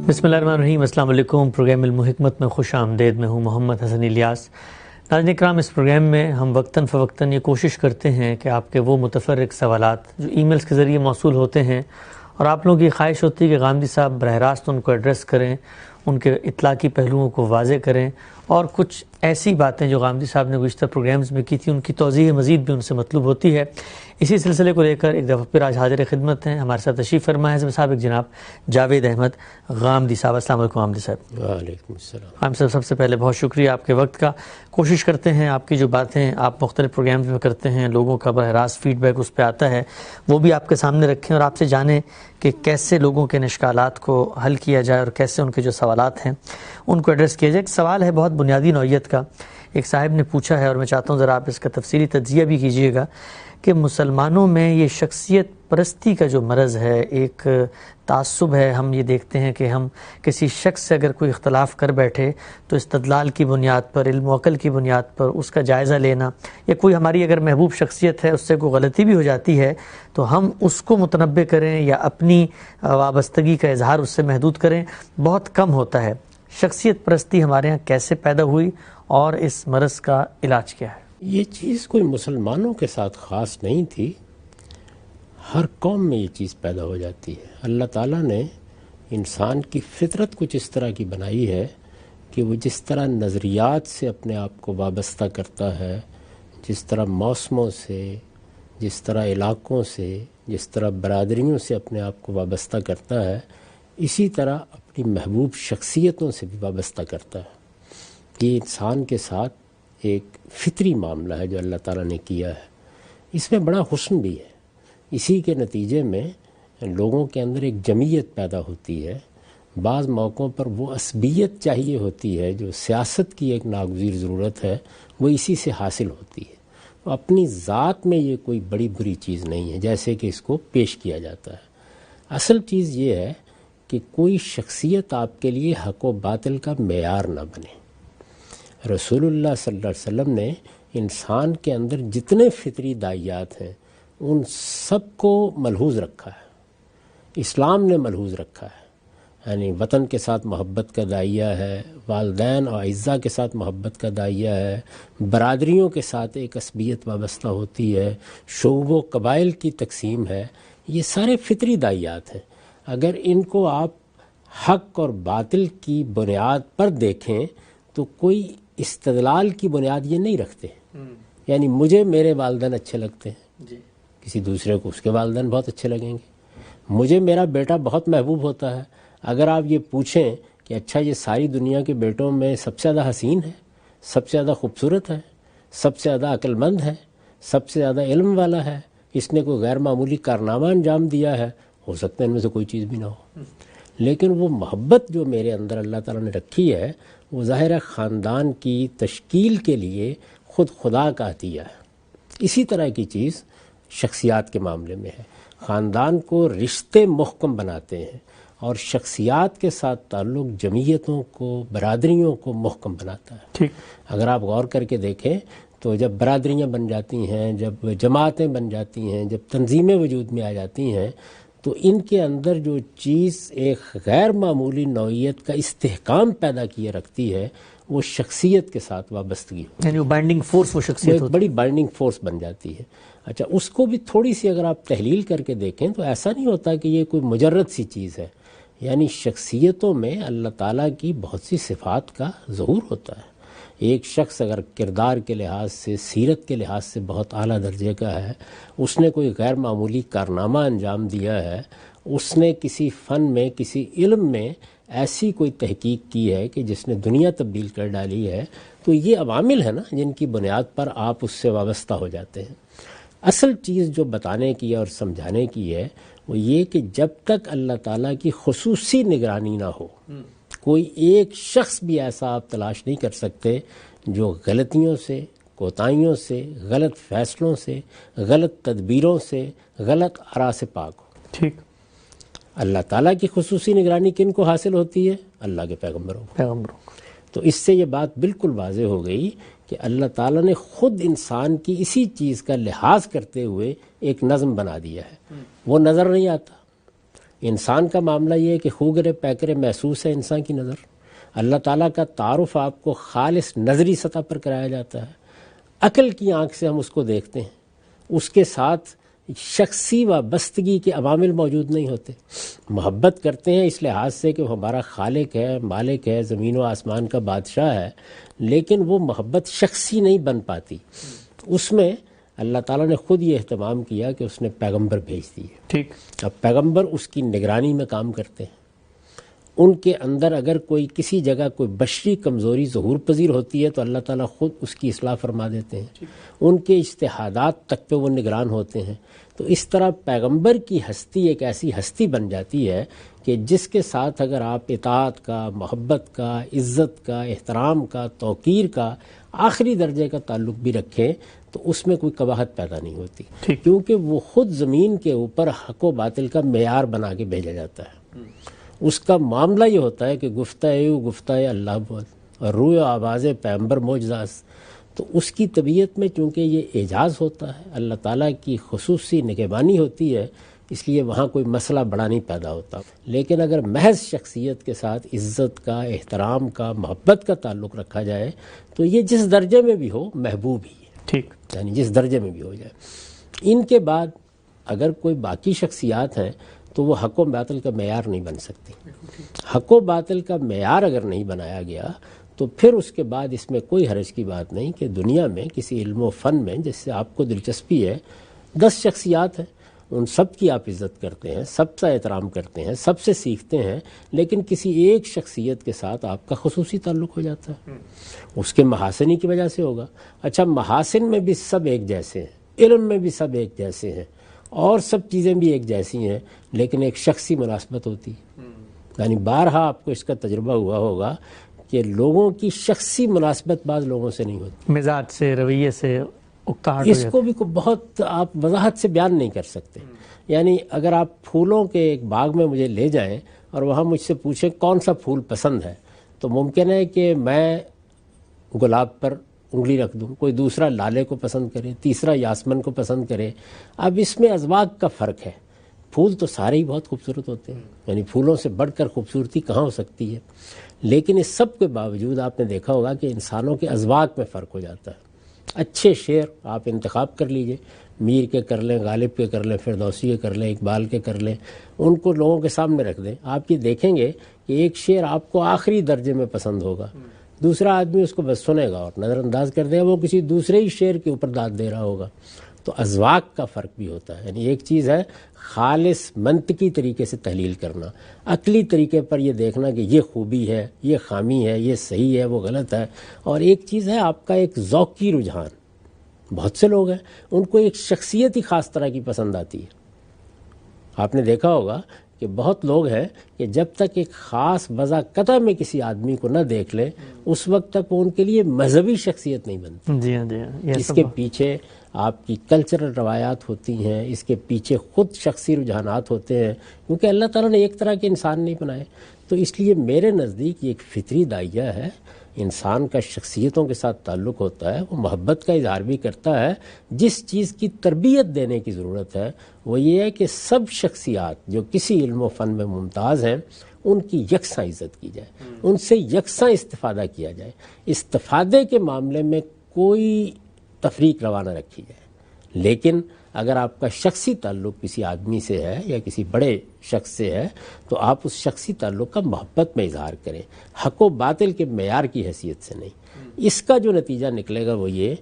بسم اللہ الرحمن الرحیم۔ السلام علیکم۔ پروگرام علم و حکمت میں خوش آمدید۔ میں ہوں محمد حسن الیاس۔ ناظرین کرام، اس پروگرام میں ہم وقتاً فوقتاً یہ کوشش کرتے ہیں کہ آپ کے وہ متفرق سوالات جو ای میلز کے ذریعے موصول ہوتے ہیں اور آپ لوگوں کی خواہش ہوتی ہے کہ غامدی صاحب براہ راست ان کو ایڈریس کریں، ان کے اطلاقی پہلوؤں کو واضح کریں، اور کچھ ایسی باتیں جو غامدی صاحب نے گزشتہ پروگرامز میں کی تھی ان کی توضیح مزید بھی ان سے مطلوب ہوتی ہے۔ اسی سلسلے کو لے کر ایک دفعہ پھر آج حاضر خدمت ہیں ہمارے ساتھ تشریف فرما ہے صاحب جناب جاوید احمد غامدی صاحب۔ السلام علیکم غامدی صاحب۔ وعلیکم السلام۔ ہم سب سے پہلے بہت شکریہ آپ کے وقت کا۔ کوشش کرتے ہیں آپ کی جو باتیں آپ مختلف پروگرامز میں کرتے ہیں، لوگوں کا براہ راست فیڈ بیک اس پہ آتا ہے، وہ بھی آپ کے سامنے رکھیں اور آپ سے جانیں کہ کیسے لوگوں کے اشکالات کو حل کیا جائے اور کیسے ان کے جو سوالات ہیں ان کو ایڈریس کیا جائے۔ ایک سوال ہے بہت بنیادی نوعیت کا، ایک صاحب نے پوچھا ہے اور میں چاہتا ہوں ذرا آپ اس کا تفصیلی تجزیہ بھی کیجئے گا کہ مسلمانوں میں یہ شخصیت پرستی کا جو مرض ہے، ایک تعصب ہے، ہم یہ دیکھتے ہیں کہ ہم کسی شخص سے اگر کوئی اختلاف کر بیٹھے تو استدلال کی بنیاد پر، علم و عقل کی بنیاد پر اس کا جائزہ لینا، یا کوئی ہماری اگر محبوب شخصیت ہے اس سے کوئی غلطی بھی ہو جاتی ہے تو ہم اس کو متنبع کریں یا اپنی وابستگی کا اظہار اس سے محدود کریں، بہت کم ہوتا ہے۔ شخصیت پرستی ہمارے ہاں کیسے پیدا ہوئی اور اس مرض کا علاج کیا ہے؟ یہ چیز کوئی مسلمانوں کے ساتھ خاص نہیں تھی، ہر قوم میں یہ چیز پیدا ہو جاتی ہے۔ اللہ تعالیٰ نے انسان کی فطرت کچھ اس طرح کی بنائی ہے کہ وہ جس طرح نظریات سے اپنے آپ کو وابستہ کرتا ہے، جس طرح موسموں سے، جس طرح علاقوں سے، جس طرح برادریوں سے اپنے آپ کو وابستہ کرتا ہے، اسی طرح اپنی محبوب شخصیتوں سے بھی وابستہ کرتا ہے۔ یہ انسان کے ساتھ ایک فطری معاملہ ہے جو اللہ تعالیٰ نے کیا ہے۔ اس میں بڑا حسن بھی ہے، اسی کے نتیجے میں لوگوں کے اندر ایک جمعیت پیدا ہوتی ہے۔ بعض موقعوں پر وہ عصبیت چاہیے ہوتی ہے جو سیاست کی ایک ناگزیر ضرورت ہے، وہ اسی سے حاصل ہوتی ہے۔ تو اپنی ذات میں یہ کوئی بڑی بری چیز نہیں ہے جیسے کہ اس کو پیش کیا جاتا ہے۔ اصل چیز یہ ہے کہ کوئی شخصیت آپ کے لیے حق و باطل کا معیار نہ بنے۔ رسول اللہ صلی اللہ علیہ وسلم نے انسان کے اندر جتنے فطری داعیات ہیں ان سب کو ملحوظ رکھا ہے، اسلام نے ملحوظ رکھا ہے۔ یعنی وطن کے ساتھ محبت کا داعیہ ہے، والدین اور اعزاء کے ساتھ محبت کا داعیہ ہے، برادریوں کے ساتھ ایک عصبیت وابستہ ہوتی ہے، شعوب و قبائل کی تقسیم ہے، یہ سارے فطری داعیات ہیں۔ اگر ان کو آپ حق اور باطل کی بنیاد پر دیکھیں تو کوئی استدلال کی بنیاد یہ نہیں رکھتے۔ یعنی مجھے میرے والدین اچھے لگتے ہیں، کسی دوسرے کو اس کے والدین بہت اچھے لگیں گے۔ مجھے میرا بیٹا بہت محبوب ہوتا ہے، اگر آپ یہ پوچھیں کہ اچھا یہ ساری دنیا کے بیٹوں میں سب سے زیادہ حسین ہے، سب سے زیادہ خوبصورت ہے، سب سے زیادہ عقل مند ہے، سب سے زیادہ علم والا ہے، اس نے کوئی غیر معمولی کارنامہ انجام دیا ہے، ہو سکتا ہے ان میں سے کوئی چیز بھی نہ ہو، لیکن وہ محبت جو میرے اندر اللہ تعالیٰ نے رکھی ہے وہ ظاہر ہے خاندان کی تشکیل کے لیے خود خدا کا عطیہ ہے۔ اسی طرح کی چیز شخصیات کے معاملے میں ہے۔ خاندان کو رشتے محکم بناتے ہیں اور شخصیات کے ساتھ تعلق جمعیتوں کو، برادریوں کو محکم بناتا ہے۔ ٹھیک، اگر آپ غور کر کے دیکھیں تو جب برادریاں بن جاتی ہیں، جب جماعتیں بن جاتی ہیں، جب تنظیمیں وجود میں آ جاتی ہیں تو ان کے اندر جو چیز ایک غیر معمولی نوعیت کا استحکام پیدا کیے رکھتی ہے وہ شخصیت کے ساتھ وابستگی ہوتی ہے، یعنی وہ بائنڈنگ فورس، وہ شخصیت ایک بڑی بائنڈنگ فورس بن جاتی ہے۔ اچھا، اس کو بھی تھوڑی سی اگر آپ تحلیل کر کے دیکھیں تو ایسا نہیں ہوتا کہ یہ کوئی مجرد سی چیز ہے۔ یعنی شخصیتوں میں اللہ تعالیٰ کی بہت سی صفات کا ظہور ہوتا ہے۔ ایک شخص اگر کردار کے لحاظ سے، سیرت کے لحاظ سے بہت اعلیٰ درجے کا ہے، اس نے کوئی غیر معمولی کارنامہ انجام دیا ہے، اس نے کسی فن میں، کسی علم میں ایسی کوئی تحقیق کی ہے کہ جس نے دنیا تبدیل کر ڈالی ہے، تو یہ عوامل ہیں نا جن کی بنیاد پر آپ اس سے وابستہ ہو جاتے ہیں۔ اصل چیز جو بتانے کی اور سمجھانے کی ہے وہ یہ کہ جب تک اللہ تعالیٰ کی خصوصی نگرانی نہ ہو، کوئی ایک شخص بھی ایسا آپ تلاش نہیں کر سکتے جو غلطیوں سے، کوتاہیوں سے، غلط فیصلوں سے، غلط تدبیروں سے، غلط آراء سے پاک ہو۔ ٹھیک، اللہ تعالیٰ کی خصوصی نگرانی کن کو حاصل ہوتی ہے؟ اللہ کے پیغمبروں کو۔ تو اس سے یہ بات بالکل واضح ہو گئی کہ اللہ تعالیٰ نے خود انسان کی اسی چیز کا لحاظ کرتے ہوئے ایک نظم بنا دیا ہے۔ وہ نظر نہیں آتا، انسان کا معاملہ یہ ہے کہ خوگرے پیکرے محسوس ہے انسان کی نظر. اللہ تعالیٰ کا تعارف آپ کو خالص نظری سطح پر کرایا جاتا ہے. عقل کی آنکھ سے ہم اس کو دیکھتے ہیں. اس کے ساتھ شخصی وابستگی کے عوامل موجود نہیں ہوتے. محبت کرتے ہیں اس لحاظ سے کہ وہ ہمارا خالق ہے، مالک ہے، زمین و آسمان کا بادشاہ ہے، لیکن وہ محبت شخصی نہیں بن پاتی. اس میں اللہ تعالیٰ نے خود یہ اہتمام کیا کہ اس نے پیغمبر بھیج دیے. ٹھیک. اب پیغمبر اس کی نگرانی میں کام کرتے ہیں. ان کے اندر اگر کوئی کسی جگہ کوئی بشری کمزوری ظہور پذیر ہوتی ہے تو اللہ تعالیٰ خود اس کی اصلاح فرما دیتے ہیں. ان کے اجتہادات تک پہ وہ نگران ہوتے ہیں. تو اس طرح پیغمبر کی ہستی ایک ایسی ہستی بن جاتی ہے کہ جس کے ساتھ اگر آپ اطاعت کا، محبت کا، عزت کا، احترام کا، توقیر کا آخری درجے کا تعلق بھی رکھیں تو اس میں کوئی قباحت پیدا نہیں ہوتی، کیونکہ وہ خود زمین کے اوپر حق و باطل کا معیار بنا کے بھیجا جاتا ہے. اس کا معاملہ یہ ہوتا ہے کہ گفتہ اللہ بول اور روح و آواز پیغمبر معجزات. تو اس کی طبیعت میں چونکہ یہ اعجاز ہوتا ہے، اللہ تعالیٰ کی خصوصی نگہبانی ہوتی ہے، اس لیے وہاں کوئی مسئلہ بڑا نہیں پیدا ہوتا. لیکن اگر محض شخصیت کے ساتھ عزت کا، احترام کا، محبت کا تعلق رکھا جائے تو یہ جس درجے میں بھی ہو محبوب ہی ہے. ٹھیک. یعنی جس درجے میں بھی ہو جائے. ان کے بعد اگر کوئی باقی شخصیات ہیں تو وہ حق و باطل کا معیار نہیں بن سکتی. حق و باطل کا معیار اگر نہیں بنایا گیا تو پھر اس کے بعد اس میں کوئی حرج کی بات نہیں کہ دنیا میں کسی علم و فن میں جس سے آپ کو دلچسپی ہے 10 شخصیات ہیں، ان سب کی آپ عزت کرتے ہیں، سب کا احترام کرتے ہیں، سب سے سیکھتے ہیں، لیکن کسی ایک شخصیت کے ساتھ آپ کا خصوصی تعلق ہو جاتا ہے. اس کے محاسن کی وجہ سے ہوگا. اچھا، محاسن میں بھی سب ایک جیسے ہیں، علم میں بھی سب ایک جیسے ہیں، اور سب چیزیں بھی ایک جیسی ہیں، لیکن ایک شخصی مناسبت ہوتی ہے. یعنی بارہا آپ کو اس کا تجربہ ہوا ہوگا کہ لوگوں کی شخصی مناسبت بعض لوگوں سے نہیں ہوتی، مزاج سے، رویے سے اس کو بھی بہت آپ وضاحت سے بیان نہیں کر سکتے. یعنی اگر آپ پھولوں کے ایک باغ میں مجھے لے جائیں اور وہاں مجھ سے پوچھیں کون سا پھول پسند ہے تو ممکن ہے کہ میں گلاب پر انگلی رکھ دوں، کوئی دوسرا لالے کو پسند کرے، تیسرا یاسمن کو پسند کرے. اب اس میں اذواق کا فرق ہے. پھول تو سارے ہی بہت خوبصورت ہوتے ہیں، یعنی پھولوں سے بڑھ کر خوبصورتی کہاں ہو سکتی ہے. لیکن اس سب کے باوجود آپ نے دیکھا ہوگا کہ انسانوں کے اذواق میں فرق ہو جاتا ہے. اچھے شعر آپ انتخاب کر لیجئے، میر کے کر لیں، غالب کے کر لیں، فردوسی کے کر لیں، اقبال کے کر لیں، ان کو لوگوں کے سامنے رکھ دیں. آپ یہ دیکھیں گے کہ ایک شعر آپ کو آخری درجے میں پسند ہوگا، دوسرا آدمی اس کو بس سنے گا اور نظر انداز کر دے گا، وہ کسی دوسرے ہی شعر کے اوپر داد دے رہا ہوگا. تو اذواق کا فرق بھی ہوتا ہے. یعنی ایک چیز ہے خالص منطقی طریقے سے تحلیل کرنا، عقلی طریقے پر یہ دیکھنا کہ یہ خوبی ہے، یہ خامی ہے، یہ صحیح ہے، وہ غلط ہے. اور ایک چیز ہے آپ کا ایک ذوقی رجحان. بہت سے لوگ ہیں ان کو ایک شخصیت ہی خاص طرح کی پسند آتی ہے. آپ نے دیکھا ہوگا کہ بہت لوگ ہیں کہ جب تک ایک خاص وضع قطع میں کسی آدمی کو نہ دیکھ لیں اس وقت تک وہ ان کے لیے مذہبی شخصیت نہیں بنتی. جی ہاں، جی ہاں. اس کے پیچھے آپ کی کلچرل روایات ہوتی ہیں، اس کے پیچھے خود شخصی رجحانات ہوتے ہیں، کیونکہ اللہ تعالیٰ نے ایک طرح کے انسان نہیں بنائے. تو اس لیے میرے نزدیک یہ ایک فطری داعیہ ہے. انسان کا شخصیتوں کے ساتھ تعلق ہوتا ہے، وہ محبت کا اظہار بھی کرتا ہے. جس چیز کی تربیت دینے کی ضرورت ہے وہ یہ ہے کہ سب شخصیات جو کسی علم و فن میں ممتاز ہیں ان کی یکساں عزت کی جائے، ان سے یکساں استفادہ کیا جائے. استفادے کے معاملے میں کوئی تفریق روا نہ رکھی جائے. لیکن اگر آپ کا شخصی تعلق کسی آدمی سے ہے یا کسی بڑے شخص سے ہے تو آپ اس شخصی تعلق کا محبت میں اظہار کریں، حق و باطل کے معیار کی حیثیت سے نہیں. اس کا جو نتیجہ نکلے گا وہ یہ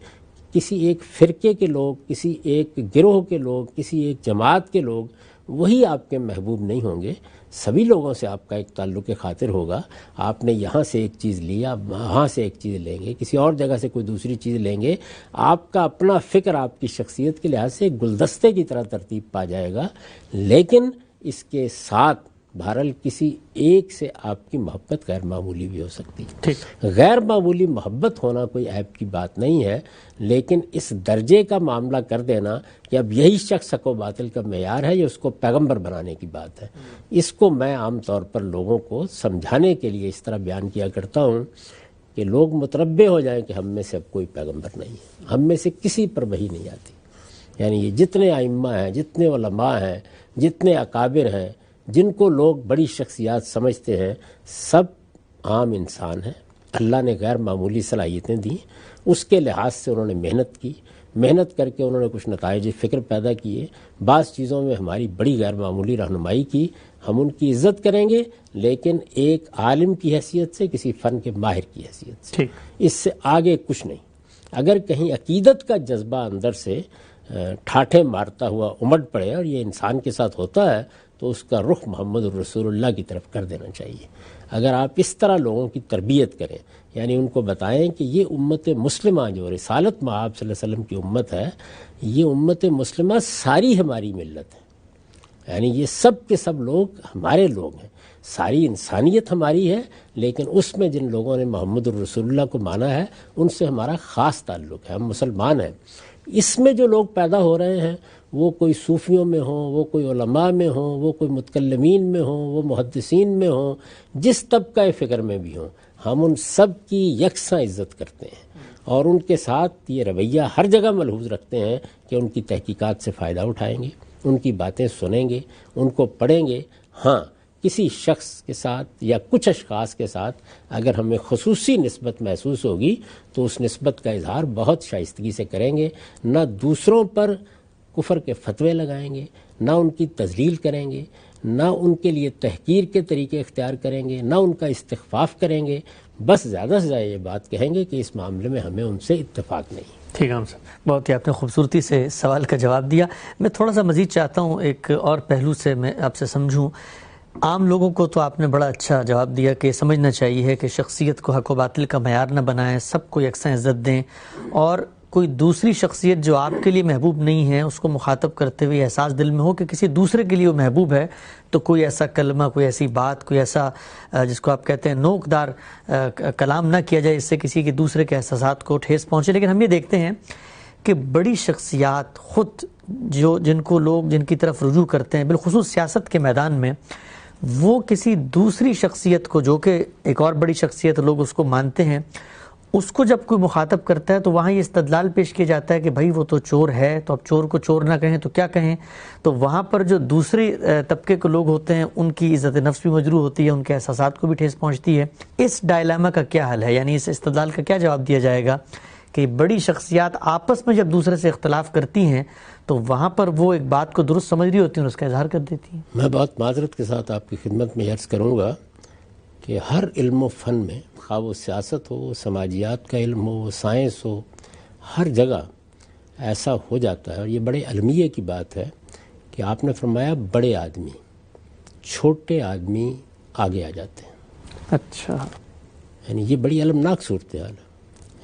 کسی ایک فرقے کے لوگ، کسی ایک گروہ کے لوگ، کسی ایک جماعت کے لوگ وہی آپ کے محبوب نہیں ہوں گے. سبھی لوگوں سے آپ کا ایک تعلق خاطر ہوگا. آپ نے یہاں سے ایک چیز لیا، وہاں سے ایک چیز لیں گے، کسی اور جگہ سے کوئی دوسری چیز لیں گے. آپ کا اپنا فکر آپ کی شخصیت کے لحاظ سے ایک گلدستے کی طرح ترتیب پا جائے گا. لیکن اس کے ساتھ بہرحال کسی ایک سے آپ کی محبت غیر معمولی بھی ہو سکتی ہے. غیر معمولی محبت ہونا کوئی عیب کی بات نہیں ہے، لیکن اس درجے کا معاملہ کر دینا کہ اب یہی شخص حق و باطل کا معیار ہے، یہ اس کو پیغمبر بنانے کی بات ہے. اس کو میں عام طور پر لوگوں کو سمجھانے کے لیے اس طرح بیان کیا کرتا ہوں کہ لوگ متربع ہو جائیں کہ ہم میں سے اب کوئی پیغمبر نہیں ہے، ہم میں سے کسی پر وحی نہیں آتی. یعنی یہ جتنے ائمہ ہیں، جتنے علماء ہیں، جتنے اکابر ہیں، جن کو لوگ بڑی شخصیات سمجھتے ہیں، سب عام انسان ہیں. اللہ نے غیر معمولی صلاحیتیں دیں، اس کے لحاظ سے انہوں نے محنت کر کے انہوں نے کچھ نتائج فکر پیدا کیے. بعض چیزوں میں ہماری بڑی غیر معمولی رہنمائی کی، ہم ان کی عزت کریں گے، لیکن ایک عالم کی حیثیت سے، کسی فن کے ماہر کی حیثیت سے. اس سے آگے کچھ نہیں. اگر کہیں عقیدت کا جذبہ اندر سے ٹھاٹھے مارتا ہوا امڈ پڑے، اور یہ انسان کے ساتھ ہوتا ہے، تو اس کا رخ محمد الرسول اللہ کی طرف کر دینا چاہیے. اگر آپ اس طرح لوگوں کی تربیت کریں، یعنی ان کو بتائیں کہ یہ امت مسلمہ جو رسالت مآب صلی اللہ علیہ وسلم کی امت ہے، یہ امت مسلمہ ساری ہماری ملت ہے، یعنی یہ سب کے سب لوگ ہمارے لوگ ہیں، ساری انسانیت ہماری ہے، لیکن اس میں جن لوگوں نے محمد الرسول اللہ کو مانا ہے ان سے ہمارا خاص تعلق ہے، ہم مسلمان ہیں. اس میں جو لوگ پیدا ہو رہے ہیں، وہ کوئی صوفیوں میں ہوں، وہ کوئی علماء میں ہوں، وہ کوئی متکلمین میں ہوں، وہ محدثین میں ہوں، جس طبقہ فکر میں بھی ہوں، ہم ان سب کی یکساں عزت کرتے ہیں، اور ان کے ساتھ یہ رویہ ہر جگہ ملحوظ رکھتے ہیں کہ ان کی تحقیقات سے فائدہ اٹھائیں گے، ان کی باتیں سنیں گے، ان کو پڑھیں گے. ہاں، کسی شخص کے ساتھ یا کچھ اشخاص کے ساتھ اگر ہمیں خصوصی نسبت محسوس ہوگی تو اس نسبت کا اظہار بہت شائستگی سے کریں گے، نہ دوسروں پر کفر کے فتوے لگائیں گے، نہ ان کی تذلیل کریں گے، نہ ان کے لیے تحقیر کے طریقے اختیار کریں گے، نہ ان کا استخفاف کریں گے. بس زیادہ سے زیادہ یہ بات کہیں گے کہ اس معاملے میں ہمیں ان سے اتفاق نہیں. ٹھیک ہے صاحب، بہت ہی آپ نے خوبصورتی سے سوال کا جواب دیا. میں تھوڑا سا مزید چاہتا ہوں، ایک اور پہلو سے میں آپ سے سمجھوں. عام لوگوں کو تو آپ نے بڑا اچھا جواب دیا کہ سمجھنا چاہیے کہ شخصیت کو حق و باطل کا معیار نہ بنائیں، سب کو یکساں عزت دیں، اور کوئی دوسری شخصیت جو آپ کے لیے محبوب نہیں ہے اس کو مخاطب کرتے ہوئے احساس دل میں ہو کہ کسی دوسرے کے لیے وہ محبوب ہے، تو کوئی ایسا کلمہ، کوئی ایسی بات، کوئی ایسا جس کو آپ کہتے ہیں نوکدار کلام نہ کیا جائے، اس سے کسی کے دوسرے کے احساسات کو ٹھیس پہنچے. لیکن ہم یہ دیکھتے ہیں کہ بڑی شخصیات خود جن کو لوگ جن کی طرف رجوع کرتے ہیں، بالخصوص سیاست کے میدان میں، وہ کسی دوسری شخصیت کو، جو کہ ایک اور بڑی شخصیت لوگ اس کو مانتے ہیں، اس کو جب کوئی مخاطب کرتا ہے تو وہاں یہ استدلال پیش کیا جاتا ہے کہ بھائی وہ تو چور ہے، تو اب چور کو چور نہ کہیں تو کیا کہیں. تو وہاں پر جو دوسری طبقے کے لوگ ہوتے ہیں ان کی عزت نفس بھی مجروح ہوتی ہے، ان کے احساسات کو بھی ٹھیس پہنچتی ہے. اس ڈائلاما کا کیا حل ہے؟ یعنی اس استدلال کا کیا جواب دیا جائے گا کہ بڑی شخصیات آپس میں جب دوسرے سے اختلاف کرتی ہیں تو وہاں پر وہ ایک بات کو درست سمجھ رہی ہوتی ہیں اور اس کا اظہار کر دیتی ہیں؟ میں بہت معذرت کے ساتھ آپ کی خدمت میں عرض کروں گا کہ ہر علم و فن میں، خواہ وہ سیاست ہو، سماجیات کا علم ہو، سائنس ہو، ہر جگہ ایسا ہو جاتا ہے. اور یہ بڑے المیہ کی بات ہے کہ آپ نے فرمایا بڑے آدمی، چھوٹے آدمی آگے آ جاتے ہیں. اچھا، یعنی یہ بڑی المناک صورتحال ہے.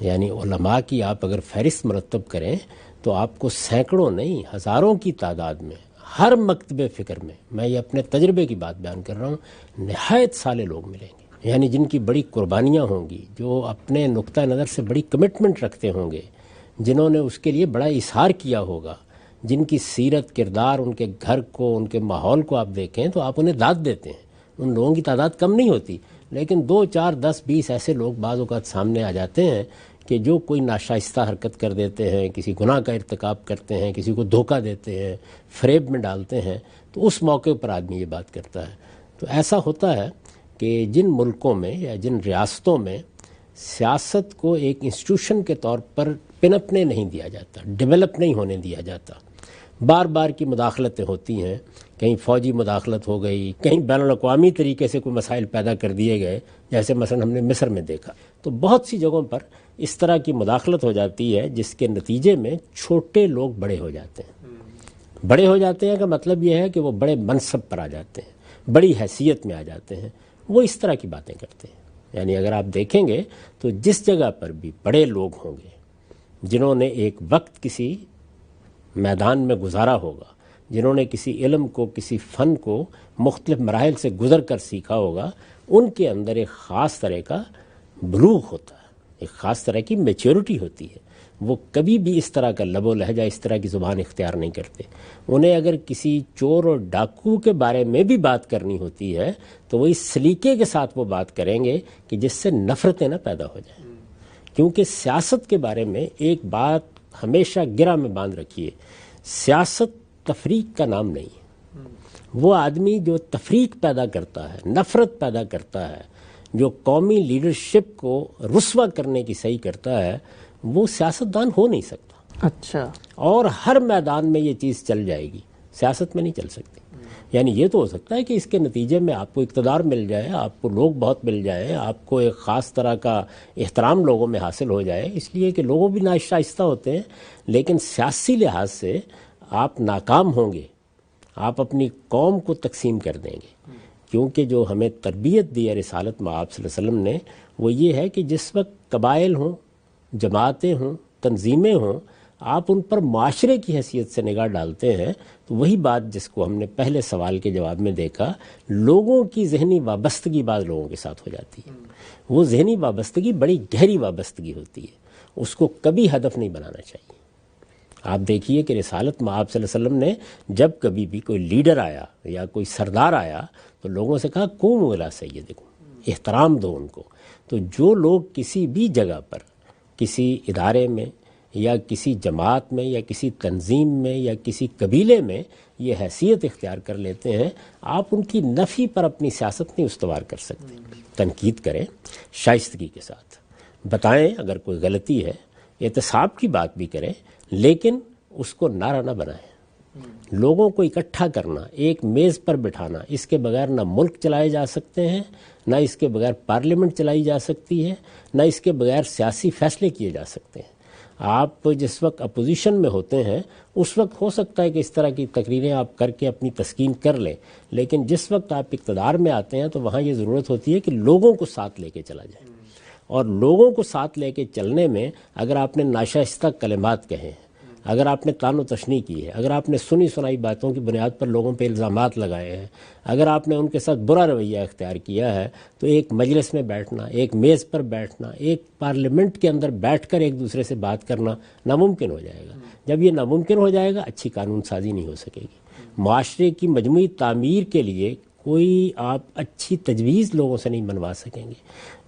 یعنی علماء کی آپ اگر فہرست مرتب کریں تو آپ کو سینکڑوں نہیں، ہزاروں کی تعداد میں ہر مکتب فکر میں، میں یہ اپنے تجربے کی بات بیان کر رہا ہوں، نہایت سالے لوگ ملیں گے، یعنی جن کی بڑی قربانیاں ہوں گی، جو اپنے نقطہ نظر سے بڑی کمٹمنٹ رکھتے ہوں گے، جنہوں نے اس کے لیے بڑا اظہار کیا ہوگا، جن کی سیرت، کردار، ان کے گھر کو، ان کے ماحول کو آپ دیکھیں تو آپ انہیں داد دیتے ہیں. ان لوگوں کی تعداد کم نہیں ہوتی، لیکن 2، 4، 10، 20 ایسے لوگ بعض اوقات سامنے آ جاتے ہیں کہ جو کوئی ناشائستہ حرکت کر دیتے ہیں، کسی گناہ کا ارتکاب کرتے ہیں، کسی کو دھوکہ دیتے ہیں، فریب میں ڈالتے ہیں، تو اس موقع پر آدمی یہ بات کرتا ہے. تو ایسا ہوتا ہے کہ جن ملکوں میں یا جن ریاستوں میں سیاست کو ایک انسٹیٹیوشن کے طور پر پنپنے نہیں دیا جاتا، ڈیولپ نہیں ہونے دیا جاتا، بار بار کی مداخلتیں ہوتی ہیں، کہیں فوجی مداخلت ہو گئی، کہیں بین الاقوامی طریقے سے کوئی مسائل پیدا کر دیے گئے، جیسے مثلا ہم نے مصر میں دیکھا. تو بہت سی جگہوں پر اس طرح کی مداخلت ہو جاتی ہے جس کے نتیجے میں چھوٹے لوگ بڑے ہو جاتے ہیں. بڑے ہو جاتے ہیں کا مطلب یہ ہے کہ وہ بڑے منصب پر آ جاتے ہیں، بڑی حیثیت میں آ جاتے ہیں. وہ اس طرح کی باتیں کرتے ہیں. یعنی اگر آپ دیکھیں گے تو جس جگہ پر بھی بڑے لوگ ہوں گے، جنہوں نے ایک وقت کسی میدان میں گزارا ہوگا، جنہوں نے کسی علم کو، کسی فن کو مختلف مراحل سے گزر کر سیکھا ہوگا، ان کے اندر ایک خاص طرح کا بلوغ ہوتا ہے، ایک خاص طرح کی میچورٹی ہوتی ہے. وہ کبھی بھی اس طرح کا لب و لہجہ، اس طرح کی زبان اختیار نہیں کرتے. انہیں اگر کسی چور اور ڈاکو کے بارے میں بھی بات کرنی ہوتی ہے تو وہ اس سلیقے کے ساتھ وہ بات کریں گے کہ جس سے نفرتیں نہ پیدا ہو جائیں. کیونکہ سیاست کے بارے میں ایک بات ہمیشہ گرہ میں باندھ رکھیے، سیاست تفریق کا نام نہیں ہے، وہ آدمی جو تفریق پیدا کرتا ہے، نفرت پیدا کرتا ہے، جو قومی لیڈرشپ کو رسوا کرنے کی صحیح کرتا ہے، وہ سیاستدان ہو نہیں سکتا۔ اچھا، اور ہر میدان میں یہ چیز چل جائے گی، سیاست میں نہیں چل سکتی۔ یعنی یہ تو ہو سکتا ہے کہ اس کے نتیجے میں آپ کو اقتدار مل جائے، آپ کو لوگ بہت مل جائیں، آپ کو ایک خاص طرح کا احترام لوگوں میں حاصل ہو جائے، اس لیے کہ لوگوں بھی ناشائستہ ہوتے ہیں، لیکن سیاسی لحاظ سے آپ ناکام ہوں گے، آپ اپنی قوم کو تقسیم کر دیں گے۔ کیونکہ جو ہمیں تربیت دی ہے رسالت مآب صلی اللہ علیہ وسلم نے، وہ یہ ہے کہ جس وقت قبائل ہوں، جماعتیں ہوں، تنظیمیں ہوں، آپ ان پر معاشرے کی حیثیت سے نگاہ ڈالتے ہیں، تو وہی بات جس کو ہم نے پہلے سوال کے جواب میں دیکھا، لوگوں کی ذہنی وابستگی بعض لوگوں کے ساتھ ہو جاتی ہے۔ وہ ذہنی وابستگی بڑی گہری وابستگی ہوتی ہے، اس کو کبھی ہدف نہیں بنانا چاہیے۔ آپ دیکھیے کہ رسالت مآب صلی اللہ علیہ وسلم نے جب کبھی بھی کوئی لیڈر آیا یا کوئی سردار آیا تو لوگوں سے کہا قوموا الی سیدکم، احترام دو ان کو۔ تو جو لوگ کسی بھی جگہ پر، کسی ادارے میں یا کسی جماعت میں یا کسی تنظیم میں یا کسی قبیلے میں یہ حیثیت اختیار کر لیتے ہیں، آپ ان کی نفی پر اپنی سیاست نہیں استوار کر سکتے۔ تنقید کریں شائستگی کے ساتھ، بتائیں اگر کوئی غلطی ہے، احتساب کی بات بھی کریں، لیکن اس کو نعرہ نہ بنائیں۔ لوگوں کو اکٹھا کرنا، ایک میز پر بٹھانا، اس کے بغیر نہ ملک چلائے جا سکتے ہیں، نہ اس کے بغیر پارلیمنٹ چلائی جا سکتی ہے، نہ اس کے بغیر سیاسی فیصلے کیے جا سکتے ہیں۔ آپ جس وقت اپوزیشن میں ہوتے ہیں اس وقت ہو سکتا ہے کہ اس طرح کی تقریریں آپ کر کے اپنی تسکین کر لیں، لیکن جس وقت آپ اقتدار میں آتے ہیں تو وہاں یہ ضرورت ہوتی ہے کہ لوگوں کو ساتھ لے کے چلا جائے۔ اور لوگوں کو ساتھ لے کے چلنے میں اگر آپ نے ناشائستہ کلمات کہے ہیں، اگر آپ نے طعن و تشنیع کی ہے، اگر آپ نے سنی سنائی باتوں کی بنیاد پر لوگوں پہ الزامات لگائے ہیں، اگر آپ نے ان کے ساتھ برا رویہ اختیار کیا ہے، تو ایک مجلس میں بیٹھنا، ایک میز پر بیٹھنا، ایک پارلیمنٹ کے اندر بیٹھ کر ایک دوسرے سے بات کرنا ناممکن ہو جائے گا۔ جب یہ ناممکن ہو جائے گا، اچھی قانون سازی نہیں ہو سکے گی۔ معاشرے کی مجموعی تعمیر کے لیے کوئی آپ اچھی تجویز لوگوں سے نہیں بنوا سکیں گے۔